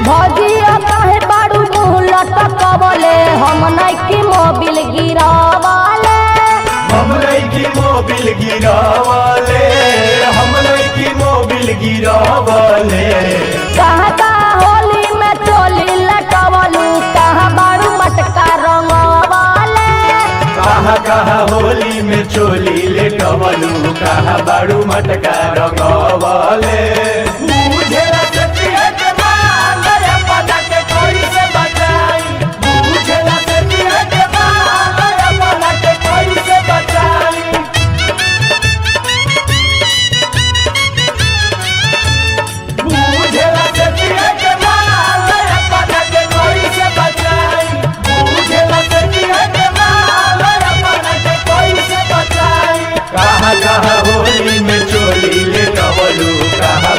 भौजी ओकाए बारू मुँह लटकवले हम नइकी मोबिल गिरावले हम नइकी मोबिल गिरावले हम नइकी मोबिल गिरावले कहता होली में चोली लटवलू कहाँ बारू मटका रंगवले कहा कहा होली में चोली ले टवलू कहा बाड़ू मटका रंगवले बुझेला सतिया के माल रे पता के कोई से बचाई बुझेला सतिया के माल रे पता के कोई से बचाई बुझेला सतिया के माल रे पता के कोई से बचाई बुझेला सतिया के माल रे पता के कोई से बचाई कहा कहा होली में चोली ले टवलू कहा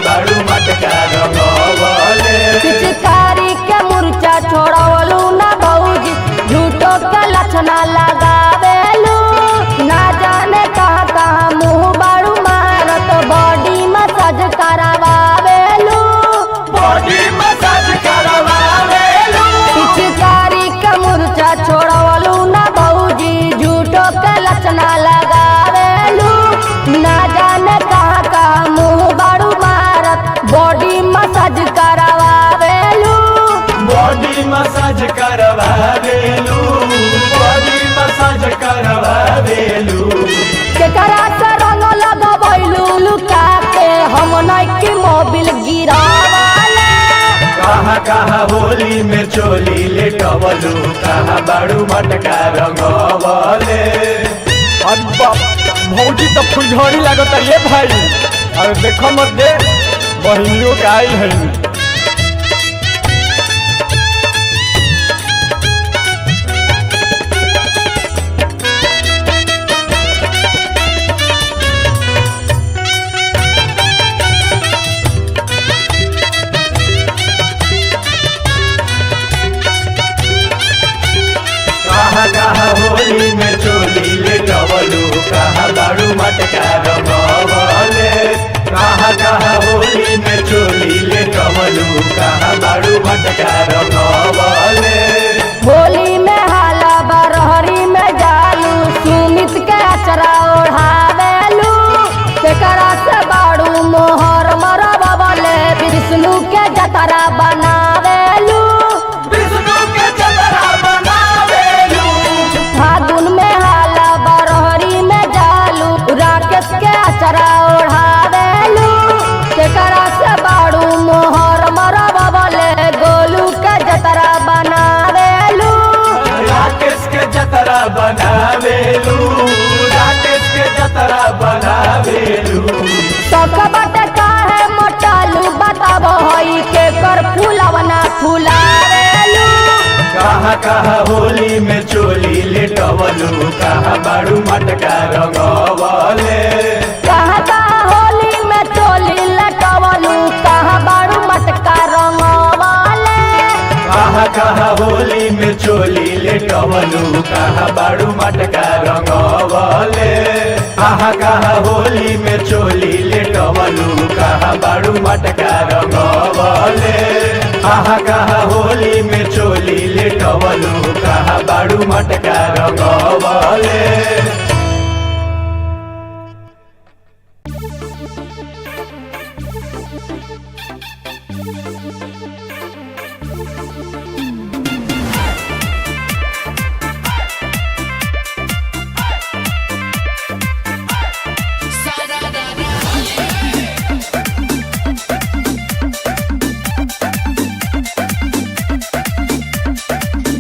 कहाँ होली में चोली ले टवलू कहाँ बाड़ू मटका रंगवले। अरे बाप भौजी तो फुलझड़ी लागत ये भाई। अरे देखो मत दे बहनियों का आई है। कहाँ होली में चोली ले टवलू कहाँ बाड़ू मटका रंगवले। कहाँ होली में चोली ले टवलू कहाँ बाड़ू मटका रंगवले। होली में हाला बरहरी में जालू सुमित के अचरा ओढ़ावेलू तेकरा से बाड़ू मोहर मरबले विष्णु के जतरा बनावेलू। विष्णु के जतरा बनावेलू। फागुन में हाला बरहरी में जालू राकेश के अचरा ओढ़ावेलू तेकरा से बाड़ू मोहर मरबले गोलू के जतरा बनावेलू। राकेश के जतरा बनावेलू। राकेश के जतरा बनावेलू। सकबट काहे मोटालू बताबो हई के कर फूलवना फुलावेलू। कहाँ होली में चोली ले टवलू कहाँ बाड़ू मटका रंगवले। कहाँ होली में चोली लटवलू कहाँ बाड़ू मटका रंगवले। कहाँ होली में चोली ले टवलू कहाँ बाड़ू मटका रंगवले। कहाँ होली में चोली ले टवलू कहाँ बाड़ू मटका रंगवले। कहाँ होली में चोली ले टवलू कहाँ बाड़ू मटका रंगवले।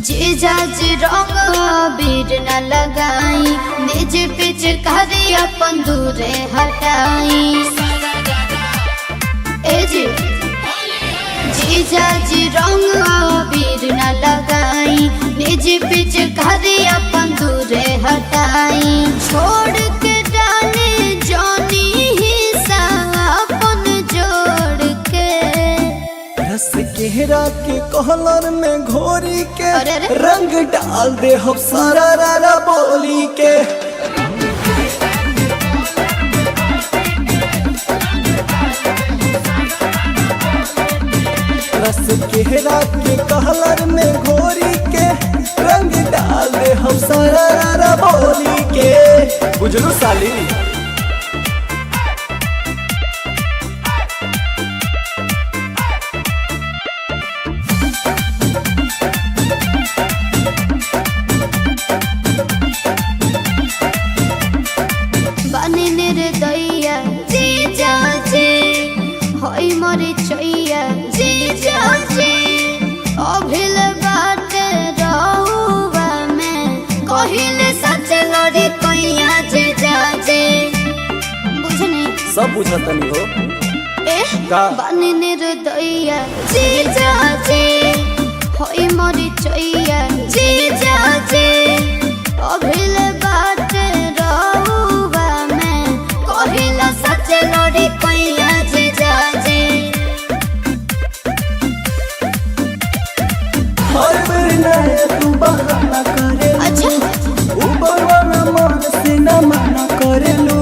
जीजाज रंग बीर न लगाई निज पिच करी अपन दूरे हटाई। ए जी जीजाज रंग बीर न लगाई निज पिच करी अपन दूरे हटाई। छोड़ के डाले जानी हिस्सा अपन जोड़ के रस केहरा के कहलर में घोरी के अरे अरे। रंग डाल दे हम सारा रारा बोली के। रस केहरा के कहलर में घोरी के रंग डाल दे हम सारा रारा बोली के। बुझलू साली। बने रे दैया जीजा जी होई मोरी चैया जीजा जी अभिल बात रहुआ में कहिले सच लड़ी कैया जीजा जी बुझनी सब बुझतनी हो। ए का? बने रे दैया जीजा जी होई मोरी चैया जीजा जी अभिल बात रहुआ में कहिला सच लड़ी कैया जीजा जी। हर बेर नया तू बहाना करे। अच्छा ऊपर वाला मन से न मना करेलू।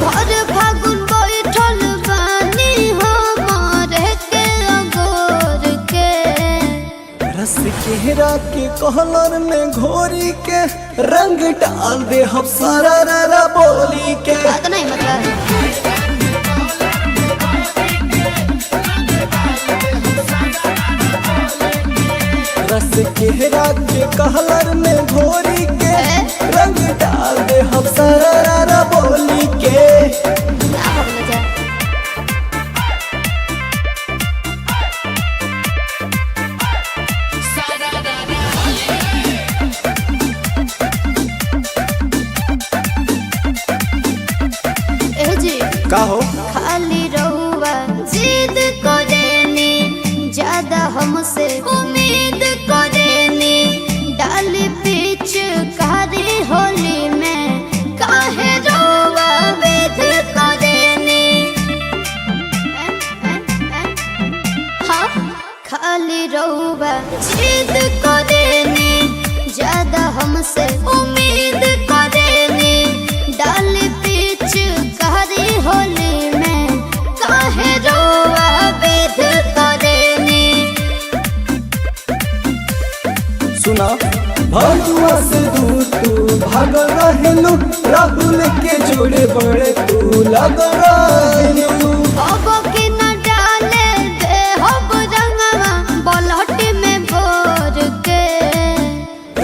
भर फागुन बैठल बानी हमारे के अगोर के। रस केहरा के कहलर में घोरी के रंग डाल दे हम सारा रारा बोली के। बात नहीं मतलब रस केहरा के कहलर में घोरी के रंग डाल दे हम सारा रारा बोली के। क्या बोला जाए। हमसे उम्मीद करेनी डाली पिचकारी होली में काहे रोवा वेद करेनी हाँ खाली रोवा जिद करेनी ज्यादा हमसे उम्मीद करेनी डाली पिचकारी होली में काहे रोवा वेद करेनी सुना भगवा से दूर तू भाग रहेलू राहुल के जोड़े बड़े तू लग रहेलू अब के न डाले दे हब रंगवा बलहट में भोर के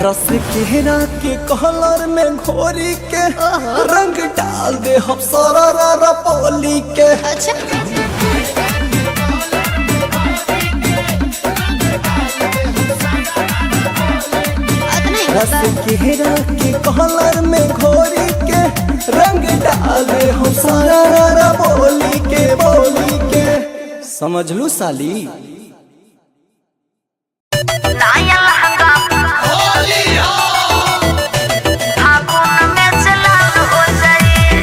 रस केरा के कलर में घोरी के रंग डाल दे हम सारा पोली के अच्छा रस केरा के कलर में घोरी के रंग डाल दे हम सारा बोली के समझ लू साली नया लहंगा फागुन में चलाल हो जाई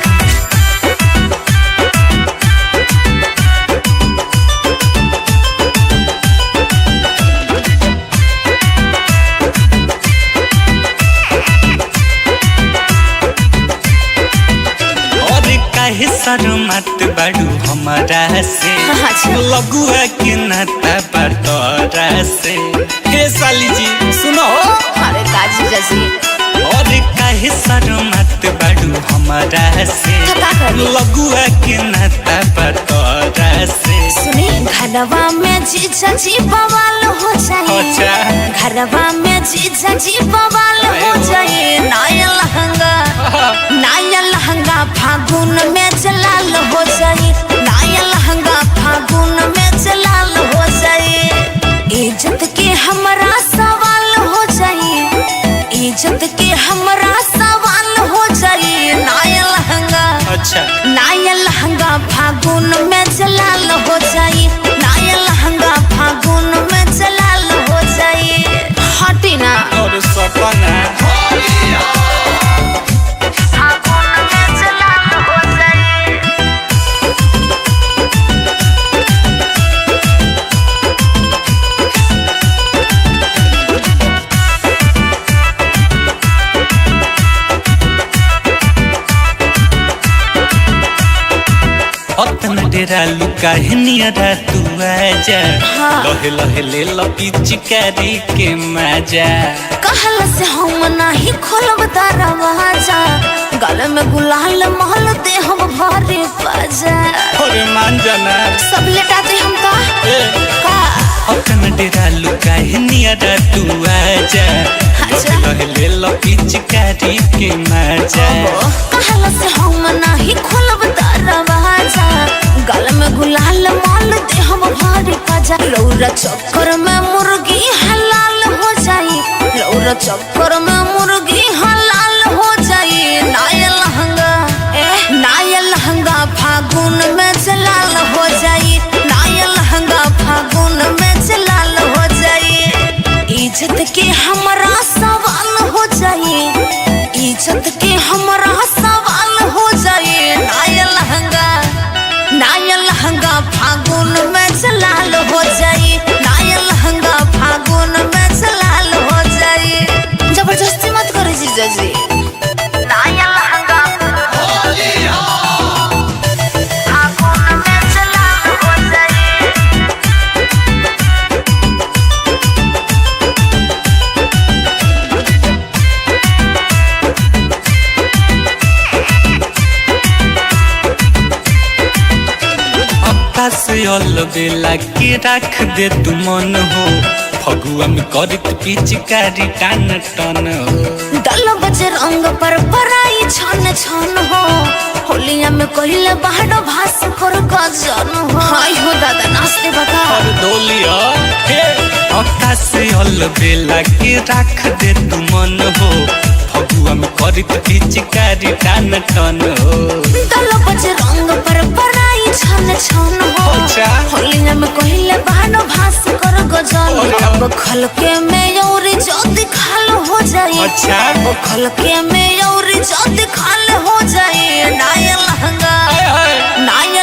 और काहे शर्मात बाड़ू हमारा से लगुआ के नाता बटोरा से हे साली जी सुनो अरे काजी जैसी और काहे शर्मात बाड़ू हमारा से का करी? लगुआ के नाता बटोरा से सुनी घरवा में जीजा जी बवाल हो जाए अच्छा घरवा में जीजा जी बवाल हो जाए नया लहंगा फागुन में चलाल हो जाए नया लहंगा फागुन में चलाल हो जाए इज्जत के हमरा सवाल हो जाए इज्जत के हमरा सवाल हो जाए अच्छा नया लहंगा फागुन में चलाल हो जाए नया लहंगा फागुन में चलाल हो जाए हटी ना और सपना फागुन में चलाल हो जाए अतना डेरा लुका है नियरा तू आजा लहे लहे ले लपी चिकारी के मजा कहल से हम नहीं खोलब दरवाजा गले में गुलाल महल दे हम भरे बाजा अरे मान जाना सब लेटा दे हम का अतना डेरा लुका है नियरा तू आजा अच्छा। लहे लहे ले लपी चिकारी के मजा कहल से हम नहीं खोलब दरवाजा गले में गुलाल महल दे हम भरे बाजा लौरा चक्कर में मुर्गी हलाल हो जाई लौरा चक्कर में मुर्गी हलाल हो जाई नया लहंगा फागुन में चलाल हो जाई नया लहंगा फागुन में चलाल हो जाई इज्जत के हमरा सवाल हो जाई इज्जत के हमरा सवाल हो जाई नया लहंगा फागुन में चलाल हो जाई नया लहंगा फागुन में चलाल हो जाई जबरदस्ती मत करो जीजा जी नया लहंगा फागुन में चलाल हो जाई से बेला के रख दे तू मन हो फगुआ में करत पिचकारी टान टन हो दल बजे रंग पर पराई छन छन हो होलिया में कहले बाहर भास कर गजन हो हाय हो दादा नाचते बता और डोलिया हे अक्का से बेला के रख दे तू मन हो फगुआ में करत पिचकारी टान टन हो दल बजे रंग पर पराई छन छन हो अच्छा। होलिया में कहले बाहर भास कर गजन बखल के में और जो दिखाल हो जाए। अच्छा बखल के में और जो दिखाल हो जाए। नाया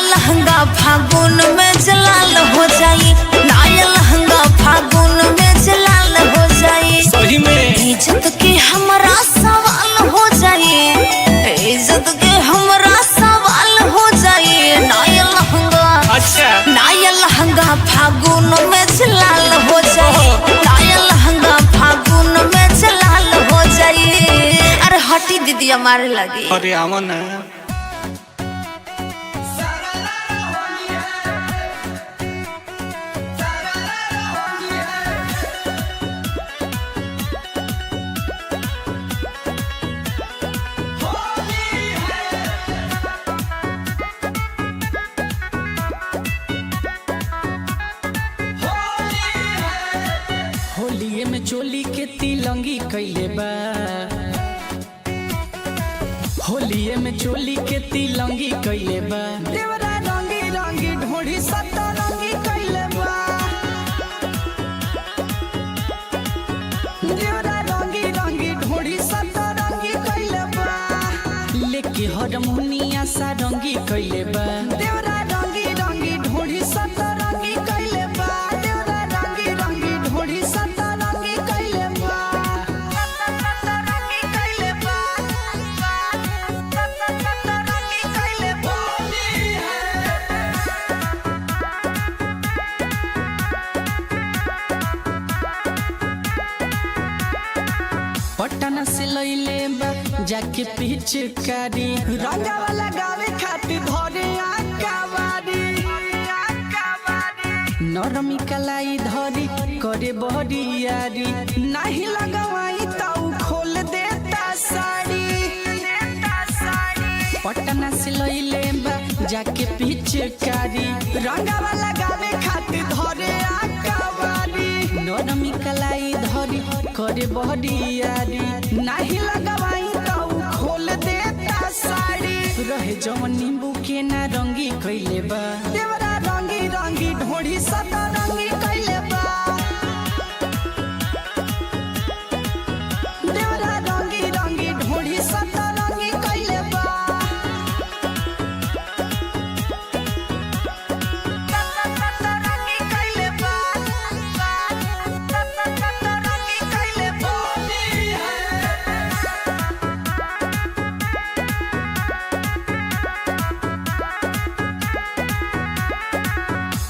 लहंगा फागुन में जलाल हो जाए। नाया लहंगा फागुन में जलाल हो जाए। सही में इज्जत के हमारा सवाल हो जाए। इज्जत के हमारा सवाल हो जाए। नाया लहंगा अच्छा नाया लहंगा फागुन में जलाल हो जाए। नाया लहंगा फागुन में जलाल हो जाए। अरे हटी दीदी हमारे लगे। अरे आवा ना होलिये में चोली के तिलंगी कैले बा। होलिये में चोली के तिलंगी कैले बा। देवरा रंगी रंगी ढोड़ी सतरंगी कैले बा। देवरा रंगी रंगी ढोड़ी सतरंगी कैले बा। लेके हरमुनिया सारंगी कैले बा। देवरा रंगी रंगी ढोड़ी सतरंगी कैले बा। देवरा रंगी रंगी ढोड़ी सतरंगी कैले बा। सतरंगी कैले बा। सतरंगी कैले बा। पटना से लइले बा जाके पिचकारी। रंगा वाला गावे खातिर धरे आकावारी। नरमी कलाई धरी करे बहरियारी। नहीं लगवाई ताऊ खोल देता साड़ी। पटना से लइले बा जाके पिचकारी। रंगा वाला गावे खातिर धरे आकावारी। नरमी कलाई धरी करे बहरियारी। नहीं लगवाई ताऊ खोल देता साड़ी। रहे जवन नींबू के ना रंगी कैले बा। देवरा रंगी रंगी ढोड़ी सतरंगी कैले बा। देवरा रंगी रंगी ढोड़ी सतरंगी कैले बा। सतरंगी कैले बा। सतरंगी कैले बा।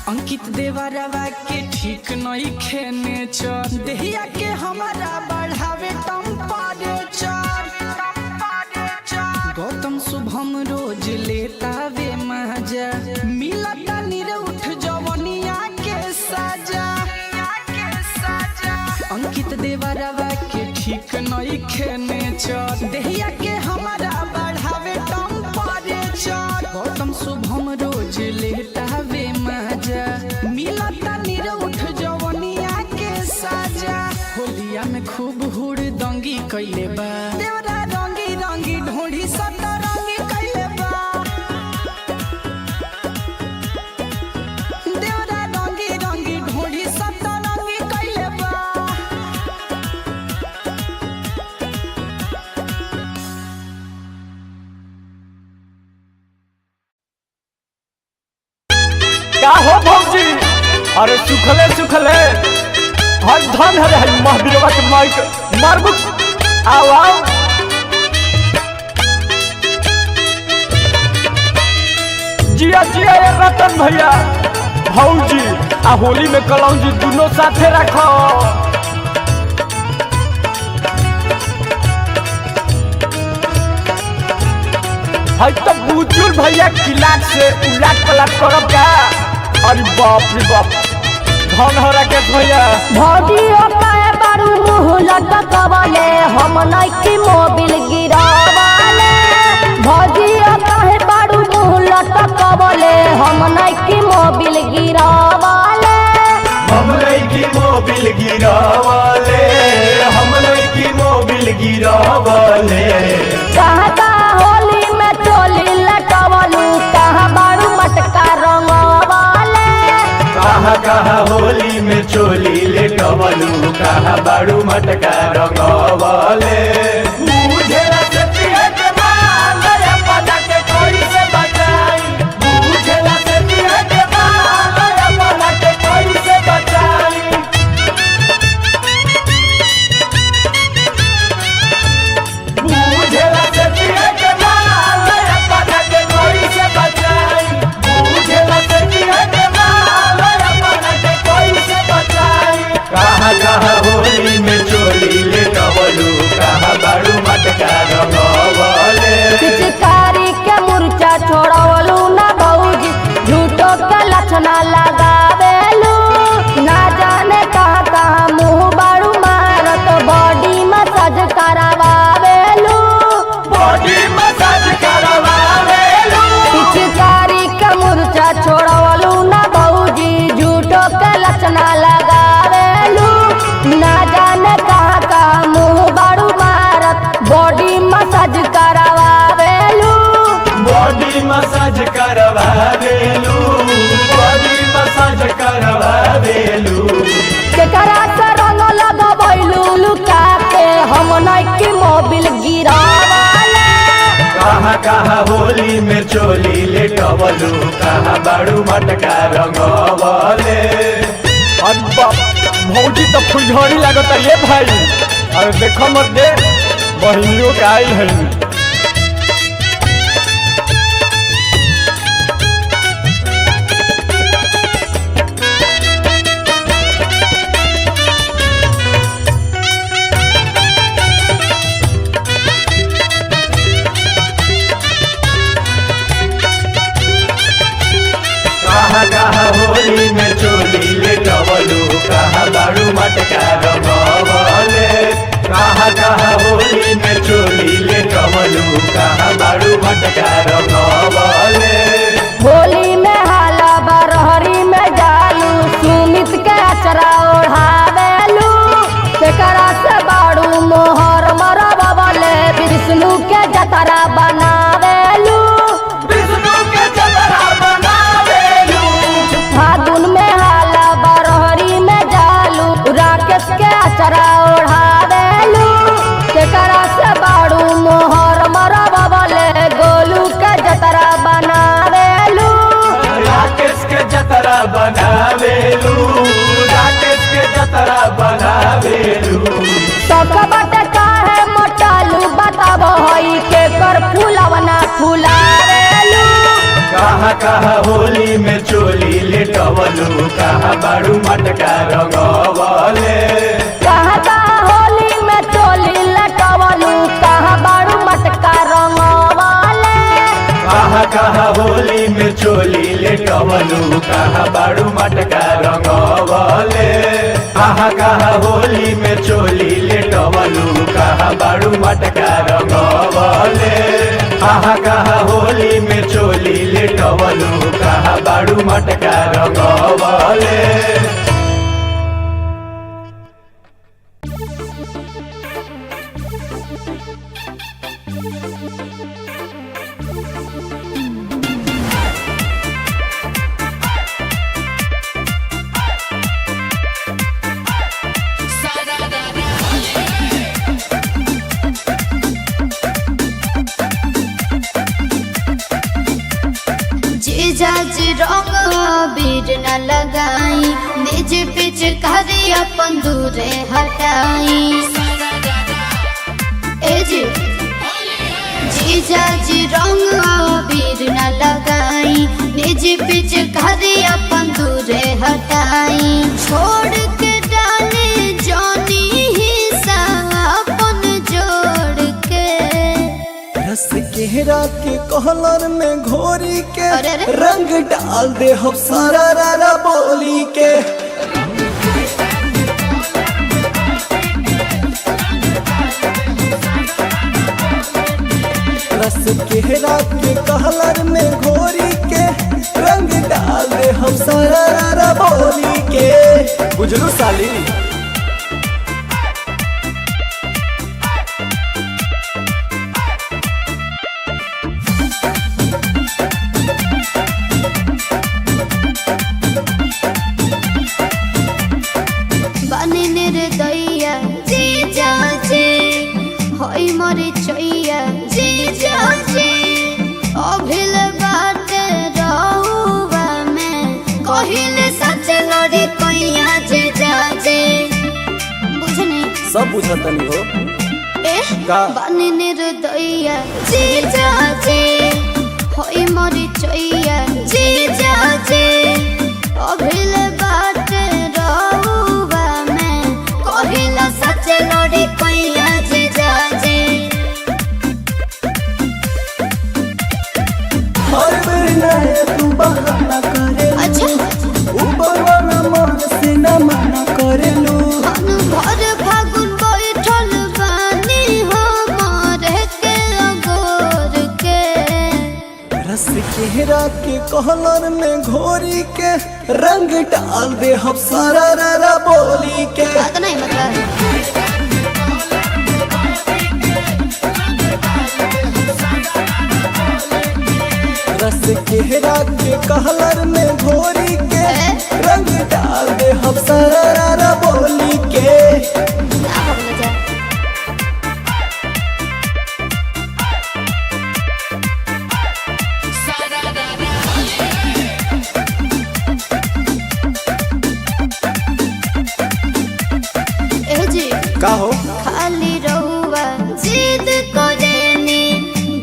अंकित देवरवा के ठीक नहीं खेने चर। देहिया के हमारा बढ़ावे टेम्परेचर। गौतम शुभम रोज लेता वे मजा। मिलता निरउठ जवनिया के सजा। अंकित देवरवा के ठीक नहीं खेने चर। देहिया के हमारा बढ़ावे टेम्परेचर। गौतम शुभम रोज लेता वे मजा। मिलता निरउठ जवनिया के सजा। होलिया में खूब हुड़ दंगी कैले बा। देवरा रंगी रंगी ढोड़ी सतरंगी कैले बा। देवरा रंगी रंगी ढोड़ी सतरंगी कैले बा। का हो भौजी? अरे सुखले सुखले हर धन हरे हई महावीरवा के माइक मारबू। आओ आओ जिया जिया ये रतन भैया भौजी आ होली में कलौजी दोनों साथे रखो। हई तो बुजुर्ग भैया किलाट से उलाट पलाट करब का। अरे बाप रे बाप धन हो राकेश भैया। भौजी काहे बारू मुँह लटकवले हम नइकी मोबिल गिरावले। भौजी काहे बारू मुँह लटकवले हम नइकी मोबिल गिरावले। हम नइकी मोबिल गिरावले। हम नइकी मोबिल गिरावले। कहता होली में चोली लटवलू कहाँ बारू मटका रंगवले। कहाँ कहाँ होली में चोली ले टवलू कहा बाड़ू मटका रंगवले बुझेला से पिए के माल अपना के कोई से बचाई बुझेला से पिए के माल अपना के कोई से बचाई बुझेला से पिए के माल अपना के कोई से बचाई बुझेला से पिए के माल अपना के कोई से बचाई कहा कहा होली में चोली ले टवलू कहा बाड़ू मटका रंगवले पिचकारी के मुर्चा छोड़वलू ना भौजी झूठो के लक्षणा लगावेलू ना जाने कहाँ कहाँ मुँह बाड़ू मारत बॉडी मसाज करावेलू बॉडी मसाज करवावेलू पिचकारी के मुर्चा छोड़वलू ना भौजी झूठो के लक्षणा लगावेलू ना जाने कहाँ कहाँ मुँह बाड़ू मारत बॉडी मसाज करावेलू बॉडी मसाज करवावेलू बॉडी मसाज करवावेलू केकरा से रंग लगवैलू लुका के हम नइकी मोबिल गिरावाले कहा कहा होली में चोली ले टवलू कहा बाड़ू मटका रंगवले अब्बा भौजी तो फुलझड़ी लागत ये भाई। अरे देखो मत दे बहनियों का आई है। कहा कहा होली में चोली ले टवलू कहा बाड़ू मटका रंगवले कहा कहा होली में चोली ले टवलू कहा बाड़ू मटका रंगवले होली में हाला बरहरी में जालू सुमित के अचरा ओढ़ावेलू केकरा से बाड़ू मोहर मरबले विष्णु के जतरा बनावेलू विष्णु के जतरा बनावेलू फागुन में हाला बरहरी में जालू राकेश के अचरा ओढ़ावेलू केकरा से बाड़ू मोहर मरबले गोलू के जतरा बनावेलू राकेश के जतरा बनावेलू राकेश के जतरा बनावेलू सबका बाटे काहे मोटालू बताब हई के कर फूलवना फुलावेलू कहा कहा होली में चोली ले टवलू कहा बाड़ू मटका रंगवले कहाँ कहाँ होली में चोली लटवलू कहाँ बाड़ू मटका रंगवाले कहा कहा होली में चोली ले टवलू कहा बाड़ू मटका रंगवले कहा कहा होली में चोली ले टवलू कहा बाड़ू मटका रंगवले कहा कहा होली में चोली ले टवलू कहा बाड़ू मटका रंगवले जीजाजी रंग बीर न लगाई निज पिच करी अपन दूरे हटाई ए जी जीजाजी रंग बीर न लगाई निज पिच करी अपन दूरे हटाई छोड़ के डाले जानी हिस्सा अपन जोड़ के रस केहरा के कहलर में घोरी के अरे अरे। रंग डाल दे हम सारा रारा बोली के रस केहरा के कहलर में घोरी के रंग डाल दे हम सारा रारा बोली के बुझलू साली। होई मरी चैया जीजा जी अभिल बाटे रहुआ में कहिले सच लड़ी कैया जीजा जी बुझनी सब बुझतनी हो का? बानी निर्दया जीजा जी होई मरी चैया जीजा जी अभिल बाटे रहुआ में कहिला सच लड़ी कैया जीजा जी हर महीना तू बहाना करे अच्छा ऊपर वाला मन से न मना करेलू भर फागुन बैठल बानी हमारे के अगोर के रस चेहरा के कहलर में घोरी के रंग डाल दे हम सारा रा बोली के बात नहीं मतलब रस चेहरा के कहलर में घोरी के रंग डाल दे हम सारा रा बोली के ना हो मजा ए जी का हो खाली रहुआ जिद करेनी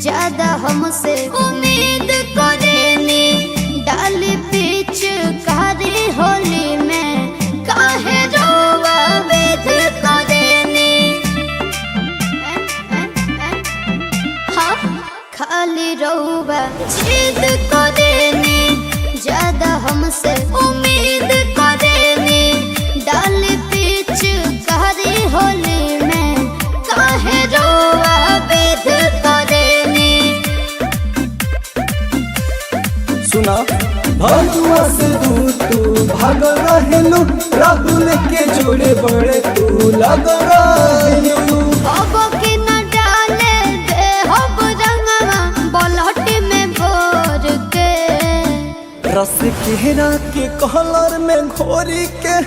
ज्यादा हमसे उम्मीद करेनी डाली पीछ कारी होली में काहे रहुआ वेद करेनी हाँ खाली रहुआ जिद करेनी ज्यादा हमसे उम्मीद करेनी डाली पीछ कारी होली में काहे रहुआ वेद करेनी सुना भगवा से दूर तू भाग रहेलू राहुल के जोड़े बड़े तू लग रहेलू अब के न डाले दे हब रंगवा बलहट में भोर के रस चेहरा के कहलर में घोरी के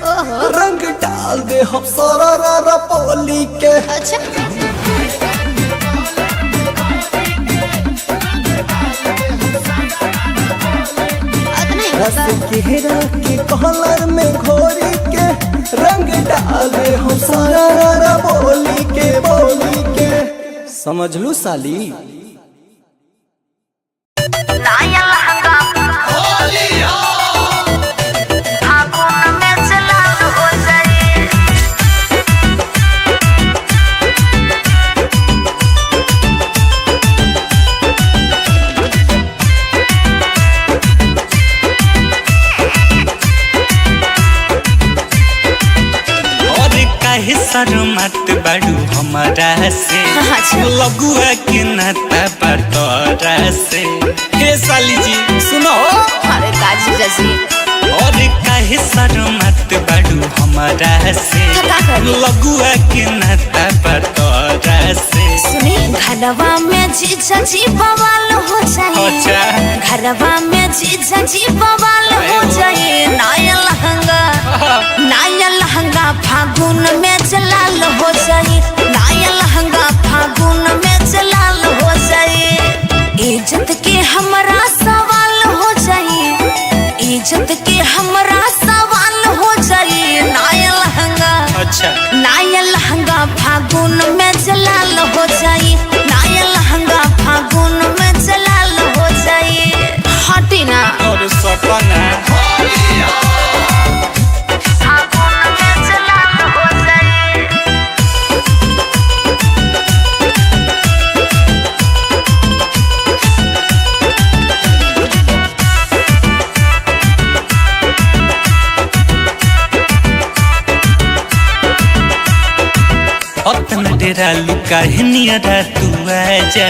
रंग डाल दे हम सारा रा पोली के अच्छा बात नहीं रस मतलब चेहरा के कहलर में घोरी के रंग डाल दे हम सारा रा बोली के समझ लू साली लाया लहंगा फागुन में चलाल हो जाए और काहे शर्मत बाड़ू हमारा से लगुआ के नाता बटोरा से हे साली जी सुनो अरे काजी जैसी और काहे शर्मत बाड़ू हमारा से का करी? लगुआ के नाता बटोरा से सुनी घरवा में जीजा जी बवाल हो जाए अच्छा घरवा में जीजा जी बवाल हो जाए नया लहंगा फागुन में जलाल हो जाए नया लहंगा फागुन में जलाल हो जाए इज्जत के हमरा सवाल हो जाए इज्जत के हमरा सवाल हो जाए अच्छा नया लहंगा फागुन में जलाल हो जाए नया लहंगा फागुन में जलाल हो जाए हटी ना और सपना फागुन में जलाल हो जाए अपना डेरा लुका है नियरा तू आजा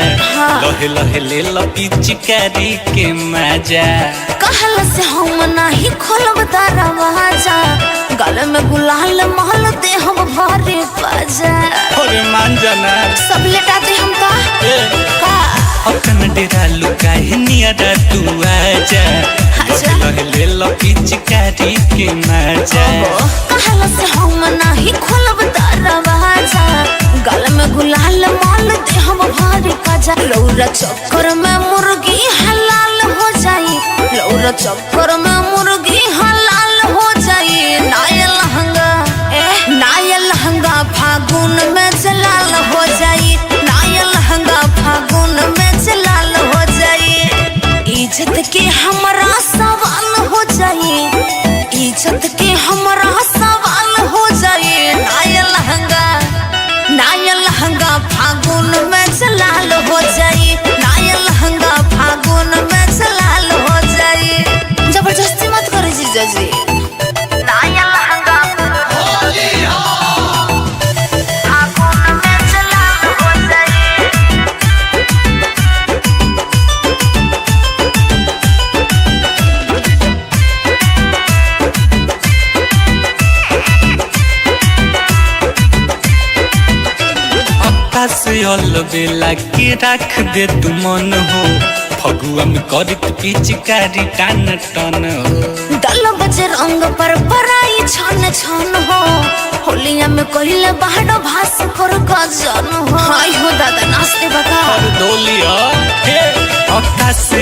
लहे लहे ले लपी चिकारी के मजा कहल से हम नहीं खोलब दरवाजा गले में गुलाल महल दे हम भरे बाजा और मान जाना सब लेटा दे हम का अपना डेरा लुका है नियरा तू आजा अच्छा। लहे लहे ले लपी चिकारी के मजा कहल से हम नहीं खोलब दरवाजा गले में गुलाल महल लौरा चक्कर में मुर्गी हलाल हो जाई, लौरा चक्कर में मुर्गी हलाल हो जाई। नाया लहंगा नाया लहंगा फागुन में जलाल हो जाई, नाया लहंगा फागुन में जलाल हो जाई। इज्जत के हमरा सवाल हो जाई, इज्जत के हमरा सवाल हो जाई। नाया लहंगा फागुन में जलाल हो जाई, नाया लहंगा फागुन में जलाल हो जाई। जबरदस्ती मत करो जीजा जी। नाया लहंगा फागुन में जलाल हो जाई। से बेला के रख दे तू मन हो, फगुआ में करित पिचकारी टान टन हो। दल बजे रंग पर पराई छन छन हो, होलिया में कहले बाहर भास कर गजन हो। हाय हो दादा नाचते बता और डोलिया हे अक्का से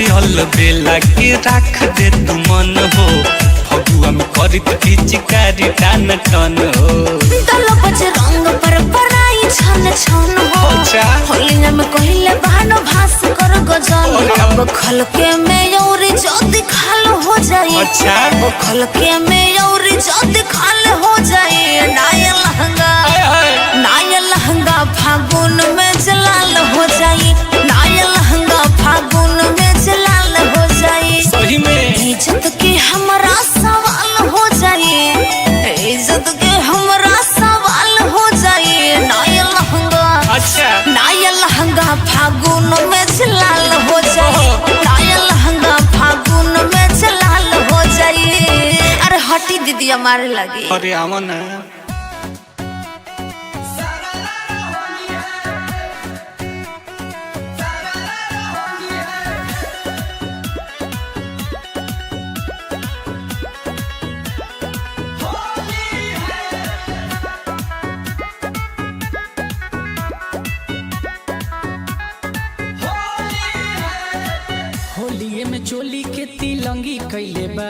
बेला के रख दे तू मन हो, फगुआ में करित पिचकारी टान टन हो। दल बजे रंग पर पराई छन छन हो, होलिया में कहले बाहर भास कर गजन। अब खलके में यौरी जल्दी खाल हो जाई, अब खलके में यौरी जल्दी खाल हो जाई। नाया लहंगा फागुन में जलाल हो जाई, नाया लहंगा फागुन में जलाल हो जाई। सही में इज्जत के हमरा सवाल हो जाई, इज्जत के हमरा सवाल हो जाई। नाया लहंगा फागुन में जलाल हो जाई, नाया लहंगा फागुन में जलाल हो जाई। अरे हटी दीदी हमारे लगी। अरे आवा ना होलिये में चोली के तिलंगी कैले बा,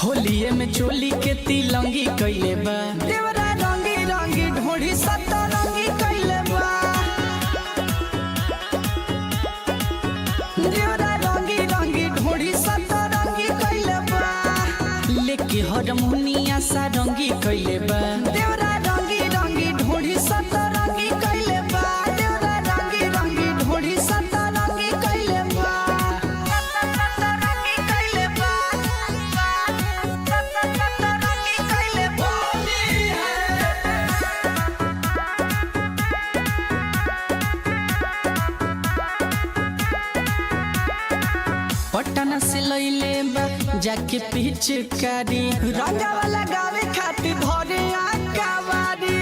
होलिये में चोली के तिलंगी कैले बा। देवरा रंगी रंगी ढोढ़ी सतरंगी कैले बा, देवरा रंगी रंगी ढोढ़ी सतरंगी कैले बा। लेके हरमुनिया सारंगी कैले बा, देवरा रंगी रंगी ढोढ़ी सतरंगी कैले बा, देवरा रंगी रंगी ढोढ़ी सतरंगी कैले बा, सतरंगी कैले बा, सतरंगी कैले बा। पटना से लैले बा जाके पिचकारी, रंगावा लगावे खातिर धरे आकावारी।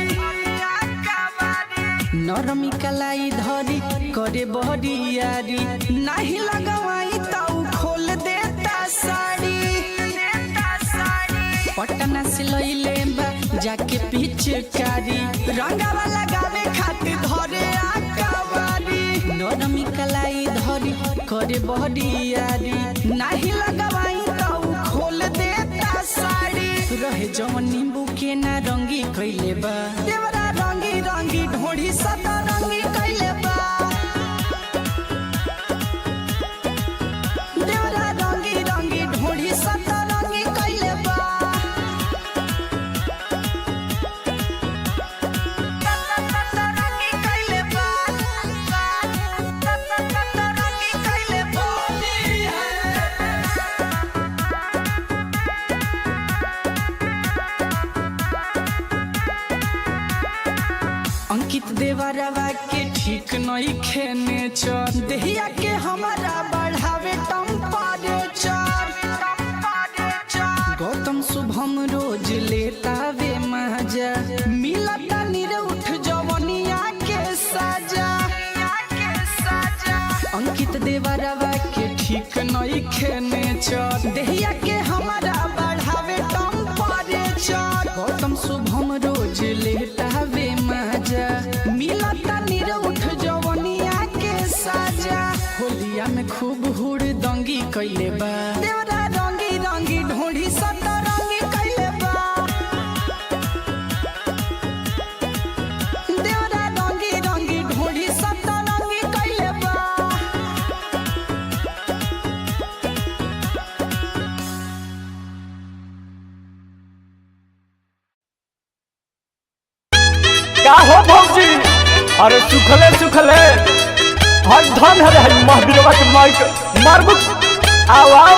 नरमी कलाई धरी करे बहरियारी, नहीं लगवाई ताऊ खोल देता साड़ी। पटना से लैले बा जाके पिचकारी, रंगावा लगावे खातिर धरे आकावारी। नरमी कलाई धरी करे बहरियारी, नहीं लगवाई ताऊ खोल देता साड़ी। रहे जवन नींबू के ना रंगी कैले बा, देवरा रंगी रंगी ढोढ़ी सतरंगी कैले बा, देवरा रंगी रंगी ढोढ़ी सतरंगी कैले बा। सतरंगी कैले बा, सतरंगी कैले बा। अंकित देवरवा के ठीक नहीं खेने चर, देहिया के हमारा बढ़ावे टेम्परेचर। गौतम शुभम रोज लेता वे मजा, मिलता निरउठ जवनिया के सजा। अंकित देवरवा के ठीक नहीं खेने चर, देहिया के हमारा बढ़ावे टेम्परेचर। गौतम शुभम रोज लेता वे मजा, मिलता निरउठ कैले बा देवरा रंगी रंगी ढोढ़ी सतरंगी कैले बा देवरा रंगी रंगी ढोढ़ी सतरंगी कैले बा का हो भौजी अरे सुखले सुखले हर धन हरे है महावीरवा के माइक मारबू आओ आओ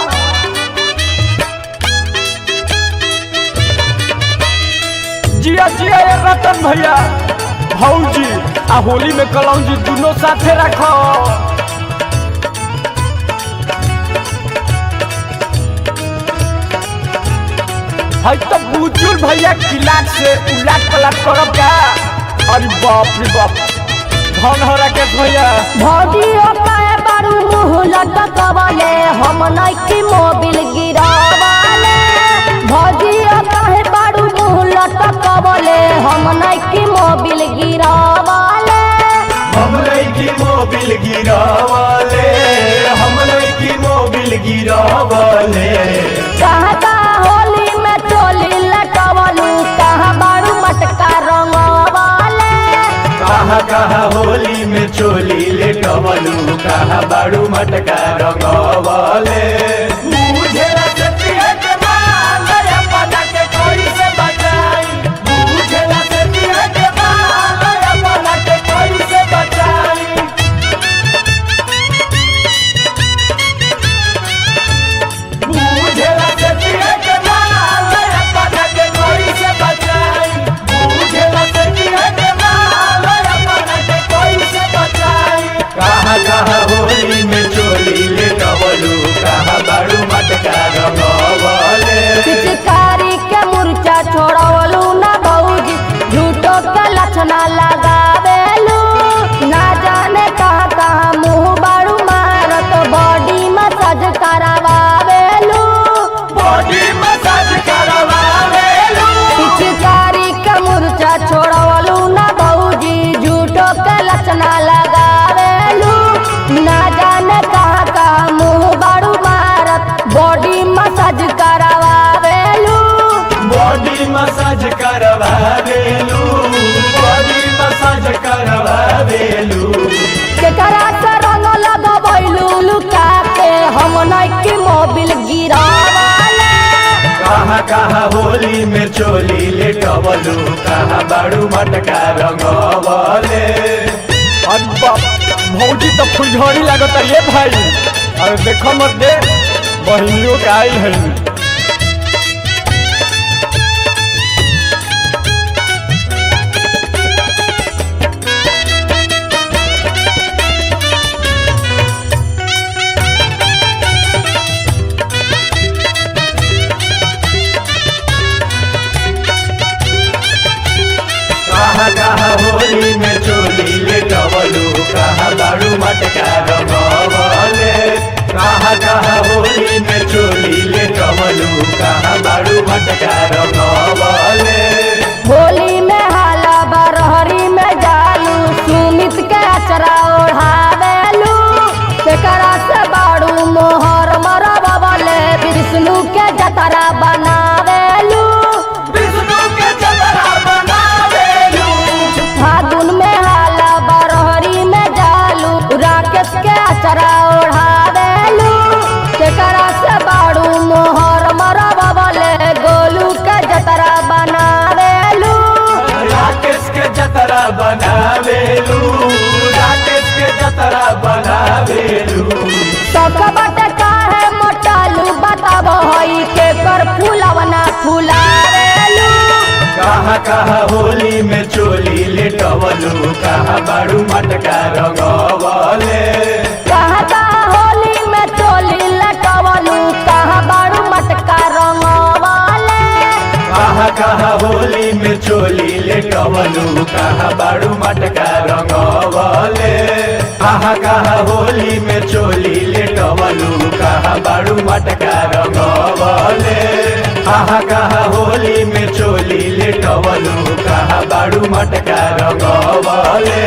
जिया जिया ये रतन भैया भौजी आ होली में कलौजी दोनों साथे रखो है तो बुजुल भैया किलाट से उलाट पलट करब का अरे बाप रे बाप धन हो राकेश भैया भौजी ओकाए बारू मुँह लटकवले हम नइकी मोबिल गिरावले भौजी ओकाए बारू मुँह लटकवले हम नइकी मोबिल गिरावले हम नइकी मोबिल गिरावले हम नइकी मोबिल गिरावले कहता होली में चोली लटवलू कहाँ बारू मटका रंगवले कहाँ कहाँ होली में चोली लेटवलू कहाँ बाड़ू मटका रंगवले बुझेला सतिया के माल अपना के कोई से बचाई बुझेला सतिया के माल अपना के कोई से बचाई बुझेला सतिया के माल अपना के कोई से बचाई बुझेला सतिया के माल अपना के कोई से बचाई कहाँ कहाँ होली में चोली लेटवलू कहाँ बाड़ू मटका रंगवले पिचकारी के मुर्चा छोड़वलू ना भौजी झूठो के लक्षणा लगावेलू ना जाने कहाँ कहाँ मुँह बारू मारत बॉडी मसाज करावेलू बॉडी मसाज करवावेलू पिचकारी के मुर्चा छोड़वलू ना भौजी झूठो के लक्षणा लगावेलू ना जाने कहाँ कहाँ मुँह बारू मारत बॉडी मसाज करावेलू बॉडी मसाज करवावेलू बॉडी मसाज करवावेलू केकरा से रंग लगवैलू लुका के हम नइकी मोबिल गिरावले कहाँ कहाँ होली में चोली लेटवलू कहाँ बाड़ू मटका रंगवले अरे बाप भौजी तो फुलझड़ी लागत ये भाई अरे देखो मत दे बहनियों के आई है कहाँ कहाँ होली में चोली लेटवलू कहाँ बाड़ू मटका रंगवले कहाँ कहाँ होली में चोली लेटवलू कहाँ बाड़ू मटका रंगवले होली में हाला बरहरी में जालू सुमित के अचरा ओढ़ावेलू केकरा से बाड़ू मोहर मरबवले विष्णु के जतरा बनावेलू विष्णु के जतरा बनावेलू फागुन में हाला बरहरी में जालू राकेश के अचरा ओढ़ावेलू केकरा से बाड़ू मोहर मरबवले गोलू के जतरा बनावेलू राकेश के जतरा बनावेलू राकेश के जतरा बनावेलू सकबट काहे मोटालू बताब हई के कर फूलवना फुलावेलू कहाँ कहाँ होली में चोली लेटवलू कहाँ बाड़ू मटका रंगवले कहाँ कहाँ होली में चोली लटवलू कहाँ बारू मटका रंगवले कहाँ कहाँ होली में चोली लेटवलू कहाँ बाड़ू मटका रंगवले कहाँ कहाँ होली में चोली लेटवलू कहाँ बाड़ू मटका रंगवले कहाँ कहाँ होली में चोली लेटवलू कहाँ बाड़ू मटका रंगवले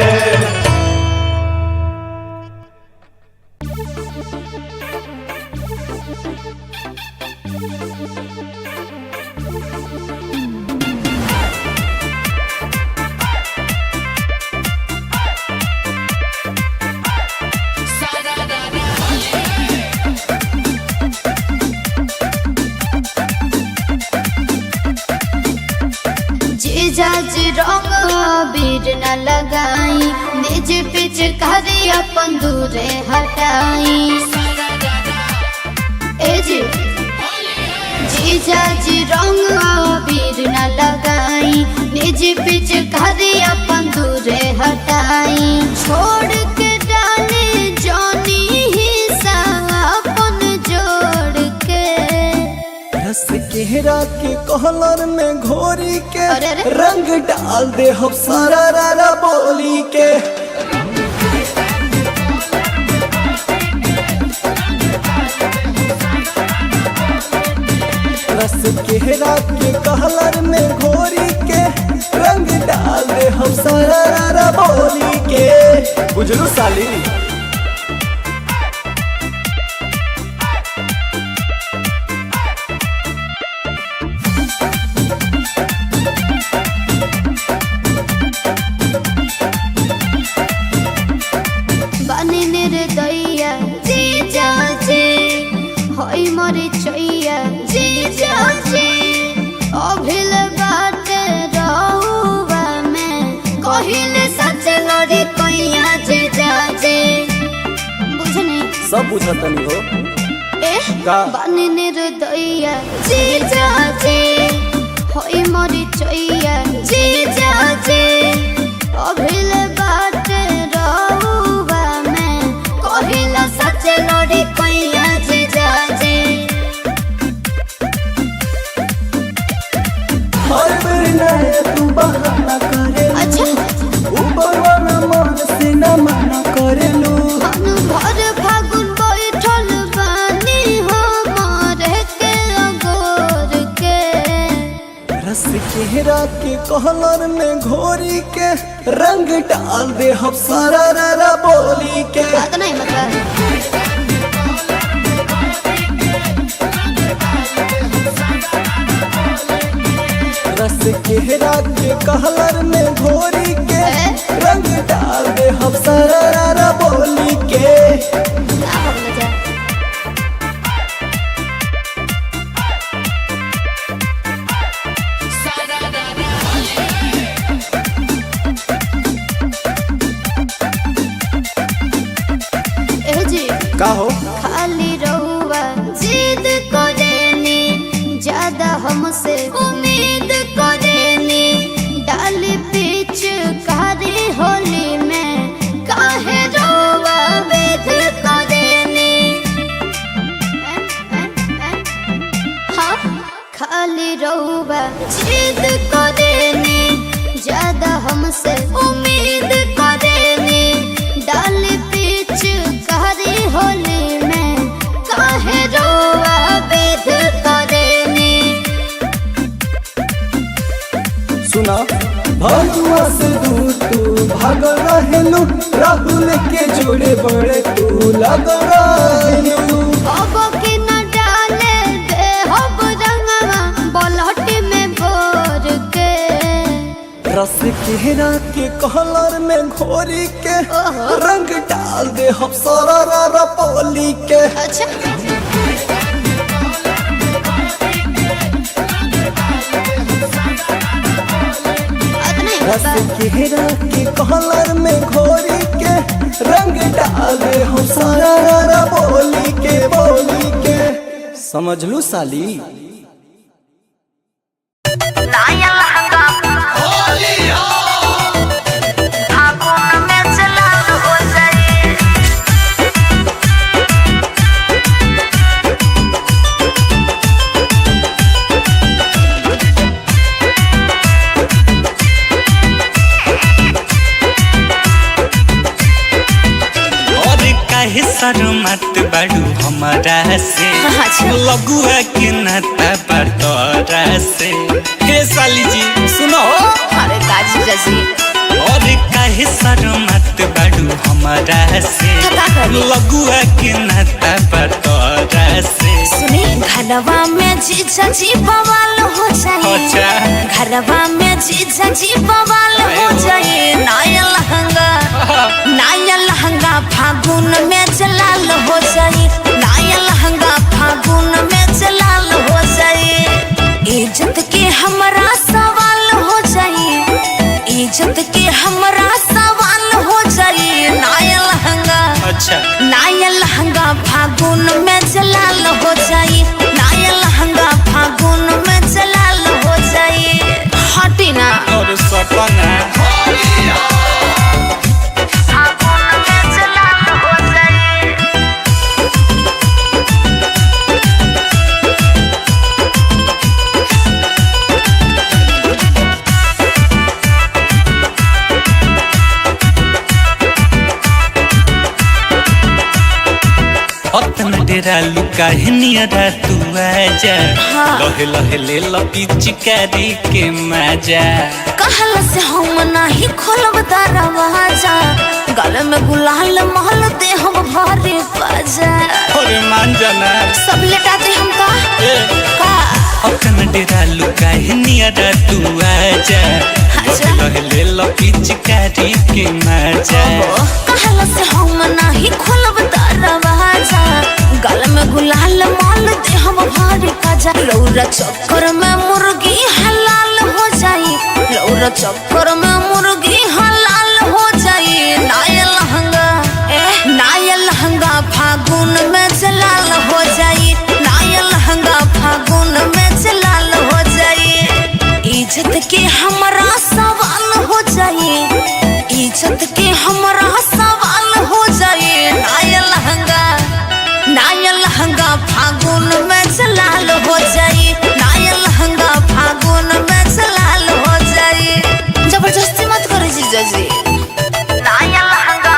जी रंग बीर न लगाई निज पिच करी अपन दूरे हटाई ए जीजा जी रंग बीर न लगाई निज पिच करी अपन दूरे हटाई छोड़ के डाले जानी हिस्सा अपन जोड़ के रस केहरा के कहलर में घोरी के अरे अरे। रंग डाल दे हम सारा रारा बोली के रस केहरा के कहलर में घोरी के रंग डाल दे हम सारा रारा बोली के बुझलू साली बने रे दैया जीजा जी होई मोरे चैया जीजा जी अभिल बाटे रहुआ में कहिले सच लड़ी कैया जीजा जी बुझनी सब बुझतनी हो ए का? बने रे दैया जीजा जी होई मोरे चैया जीजा जी अभिल बाटे रहुआ में कहिला सच लड़ी कैया जीजा जी हर बेर नया तू बहाना करे अच्छा ऊपर वाला मन से न मना करेलू भर फागुन बैठल बानी हमारे के अगोर के रस केहरा के कहलर में घोरी के रंग डाल दे हम सारा रारा बोली के बात नहीं मतलब रस केहरा के कहलर में घोरी के रंग डाल दे हम सारा रारा बोली के क्या हो मजा ए जी का हो खाली रहुआ जिद करेनी ज्यादा हमसे उम्मीद करेनी डाली पीछ कारी होली में काहे रहुआ वेद करेनी हाँ खाली रहुआ जिद करेनी ज्यादा हमसे उम्मीद करेनी डाली पीछ कारी होली में काहे रोआ वेद करेनी सुना भगवा से दूर तू भाग रहेलू राहुल के जोड़े बड़े तू लग रहेलू अब के न डाले दे हब रंगवा बलहट में भोर के रस केहरा के कहलर में घोरी के रंग डाल दे हम सारा रारा बोली के अच्छा बात नहीं रस मतलब केहरा के कहलर में घोरी के रंग डाल दे हम सारा रारा बोली के समझ लू साली लाया लहंगा फागुन में चला हो जाए और काहे शर्मत बाड़ू हमारा से लगुआ के नाता बटोरा से हे साली जी सुनो अरे काजी जैसी और काहे शर्मत बाड़ू हमारा से का करी? लगुआ के नाता बटोरा से सुनी घरवा में जीजा जी बवाल हो जाए अच्छा घरवा में जीजा जी बवाल हो जाए नया लहंगा फागुन में जलाल हो जाए नया लहंगा फागुन में जलाल हो जाए इज्जत के हमरा सवाल हो जाए फागुन में जलाल हो जाई, नया लहंगा फागुन में जलाल हो जाई। हटी ना और सपना फागुन में जलाल हो जाई। अतना डेरा लुका है नियरा तू आजा, लहे लहे ले लपी चिकारी के मजा। कहला से हम नहीं खोलब दरवाजा, गले में गुलाल महल दे हम भारी बाजा। अरे मान जाना सब लेटा दे हम का अतना डेरा लुका है नियरा तू आजा, लहे लहे ले लपी चिकारी के मजा। कहला से हम नहीं खोलब दरवाजा, गले में गुलाल माल दे हम भारी बाजा। लौरा चक्कर में मुर्गी हलाल हो जाई, लौरा चक्कर में मुर्गी हलाल हो जाई। नया लहंगा फागुन में जलाल हो जाई, नया लहंगा फागुन में जलाल हो जाई। इज्जत के हमरा सवाल हो जाई, इज्जत के हमरा सवाल हो जाई। नया लहंगा फागुन में जलाल हो जाई, नया लहंगा फागुन में जलाल हो जाई। जबरदस्ती मत करो जीजा जी। नया लहंगा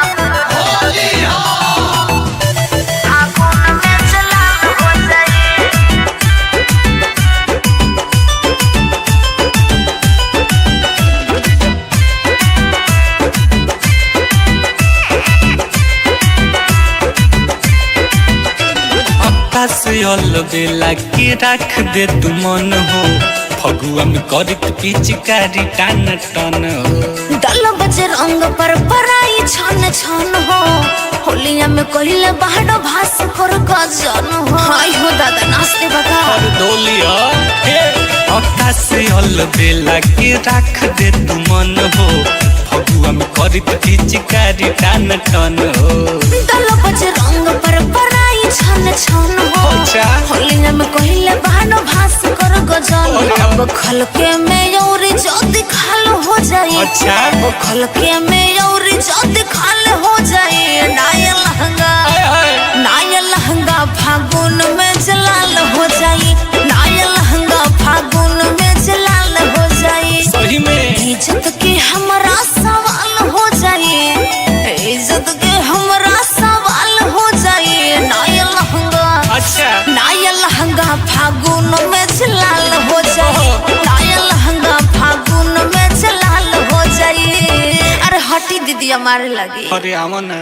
फागुन में जलाल हो जाई। से बेला के रख दे तू मन हो, फगुआ में करत पिचकारी टान टन हो। दल बजे रंग पर पराई छन छन हो, होलिया में कहले बाहर भास कर गजन हो। हाय हो दादा नाचते बता और डोलिया हे अक्का से बेला के रख दे तू मन हो, फगुआ में करत पिचकारी टान टन हो। दल बजे रंग पर पराई छन छन हो, होलिया में कहले बाहर भास कर गजन। अब खलके में औरी जल्दी खाल हो जाई, अच्छा वो खलके में औरी जल्दी खाल हो जाई। नया लहंगा फागुन में जलाल हो जाई, नया लहंगा फागुन में जलाल हो जाई। सही में इज्जत के हमरा सवाल हो जाई, इज्जत के हमरा सवाल हो जाई। नया लहंगा फागुन में जलाल हो जाई, नया लहंगा फागुन में जलाल हो जाई। अरे हटी दीदी हमारे लगी। अरे आमना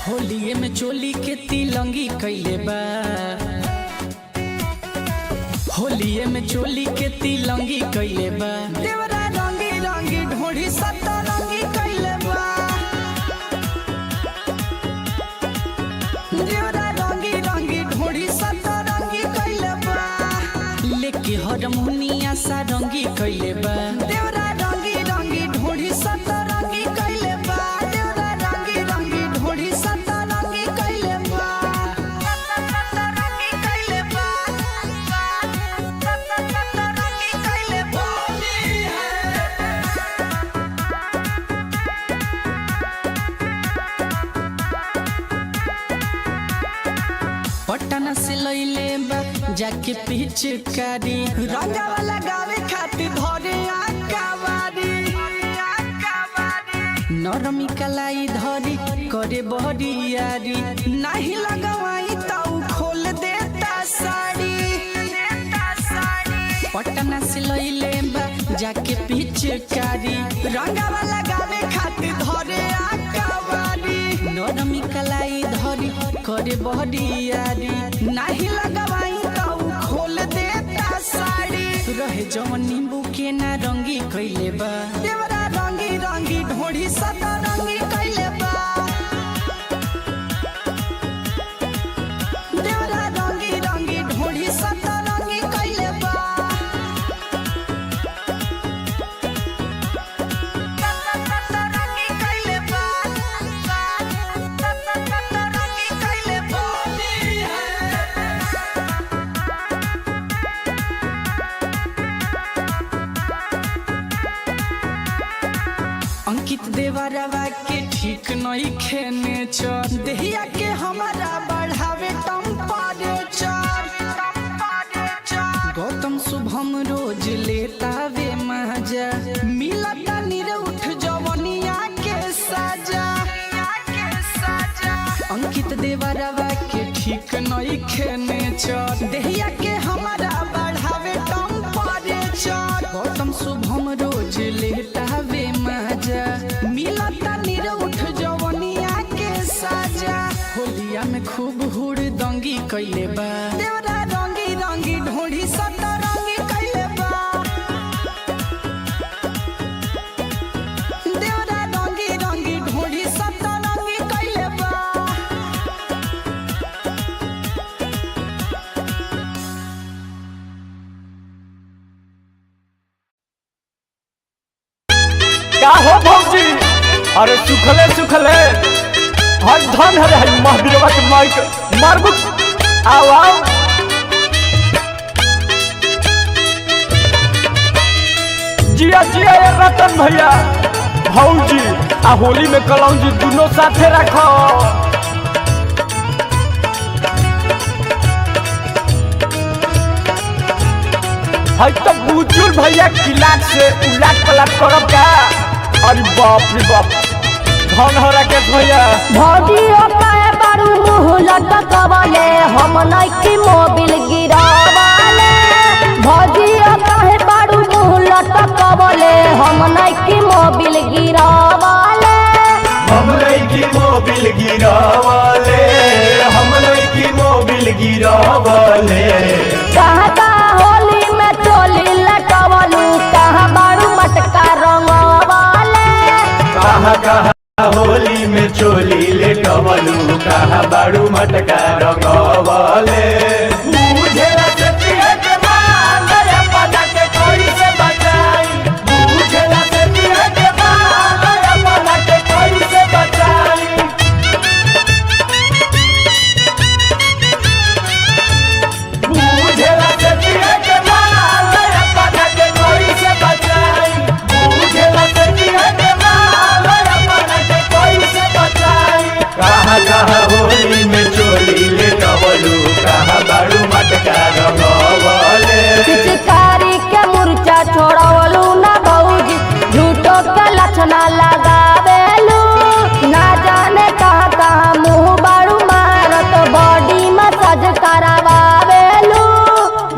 होलिये में चोली के तिलंगी कैले बा, होलिये में चोली के तिलंगी कैले बा। देवरा रंगी रंगी ढोढ़ी सतरंगी कैले बा, देवरा रंगी रंगी ढोढ़ी सतरंगी कैले बा। लेके हरमुनिया सारंगी कैले बा, देवरा रंगी रंगी ढोढ़ी सतरंगी कैले बा, देवरा रंगी रंगी ढोढ़ी सतरंगी कैले बा, सतरंगी कैले बा, सतरंगी कैले बा। पटना से लइले बा जाके पिचकारी, रंगावा लगावे खातिर धरे आकावारी। नरमी कलाई धरी करे बहरियारी, नहीं लगवाई ताऊ खोल देता साड़ी। पटना से लइले बा जाके पिचकारी, रंगावा लगावे खातिर धरे आकावारी। नरमी कलाई धरी करे बहरियारी, नहीं लगवाई ताऊ खोल देता साड़ी। रहे जवन नींबू के ना रंगी कइले बा देवरा रंगी रंगी ढोढ़ी सदा रंगी कइले बा देवरा रंगी रंगी ढोढ़ी सदा रंगी कइले बा रंगी कइले बा रंगी कइले बा अंकित देवरवा के ठीक नहीं खेने चर देहिया के हमारा बढ़ावे टेम्परेचर गौतम शुभम रोज लेता वे मजा मिलता निरउठ जवनिया के सजा अंकित देवरवा के ठीक नहीं खेने चर देहिया के हमारा बढ़ावे टेम्परेचर गौतम शुभम रोज लेता वे मजा मिलता निरउठ जवनिया के सजा होलिया में खूब हुड़ दंगी कइले बा देवरा रंगी रंगी ढोढ़ी सदा रंगी कइले बा देवरा रंगी रंगी ढोढ़ी सदा रंगी कइले बा का हो भौजी अरे सुखले सुखले हर धन हरे हई महावीरवा के माइक मारबू आओ आओ जिया जिया ये रतन भैया भौजी आ होली में कलौजी दोनों साथे रखो हई तो बुजुल भैया किलाट से उलाट पलट करब का अरे बाप रे बाप धन हो राकेश भैया भौजी काहे बारू मुँह लटकवले हम नइकी मोबिल गिरावले भौजी काहे बारू मुँह लटकवले हम नइकी मोबिल गिरावले हम लइकी मोबिल गिरावले हम लइकी मोबिल गिरावले कहाँ का होली में चोली लटवलू कहाँ बारू मटका रंगवले कहाँ कहाँ होली में चोली लेटवलू कहाँ बाड़ू मटका रंगवले बुझेला से पिए के माल रे पता के कोई से बचाई बुझेला से पिए के माल रे पता के कोई से बचाई बुझेला से पिए के माल रे पता के कोई से बचाई बुझेला से पिए के माल रे पता के कोई से बचाई कहाँ कहाँ होली में चोली लेटवलू कहाँ बाड़ू मटका रंगवले पिचकारी के मुर्चा छोड़वलू ना भौजी झूठो के लक्षणा लगावेलू ना जाने कहाँ कहाँ मुँह बारू मारत बॉडी मसाज करावेलू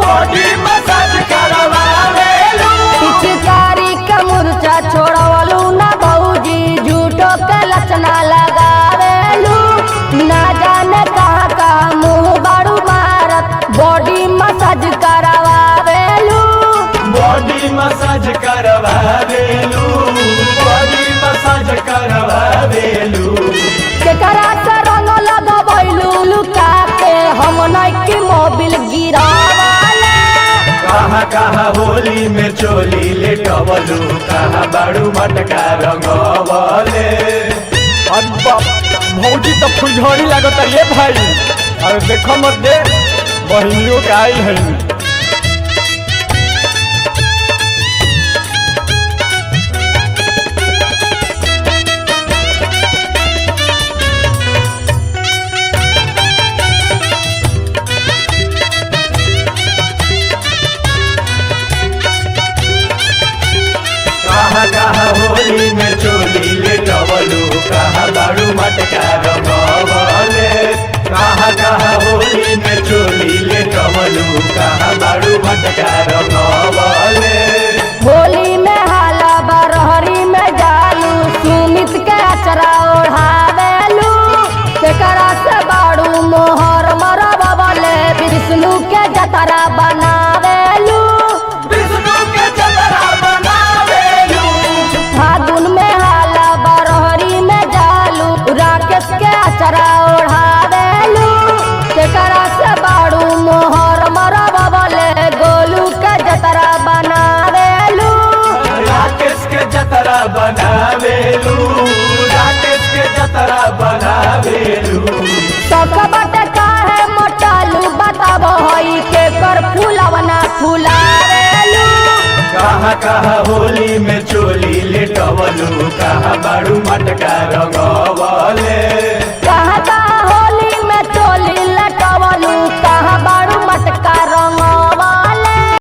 बॉडी मसाज करवावेलू पिचकारी के मुर्चा छोड़वलू ना भौजी झूठो के लक्षणा लगावेलू ना जाने कहाँ कहाँ मुँह बारू मारत बॉडी मसाज करावेलू बॉडी मसाज करवावेलू बॉडी मसाज करवावेलू केकरा से रंग लगवैलू लुका के हम नइकी मोबिल गिरावले कहाँ कहाँ होली में चोली लेटवलू कहाँ बाड़ू मटका रंगवले अरे बाप भौजी तो फुलझड़ी लागत ये भाई अरे देखो मत दे बहिनियों के आई है कहाँ कहाँ होली में चोली लेटवलू कहाँ बाड़ू मटका रंगवले कहाँ कहाँ होली में चोली लेटवलू कहाँ जतरा बनावेलू राकेश के जतरा बनावेलू सख बाटे काहे मोटालू बताब हई के कर फूलवना फुलावेलू कहाँ कहाँ होली में चोली लेटवलू कहाँ बाड़ू मटका रंगवले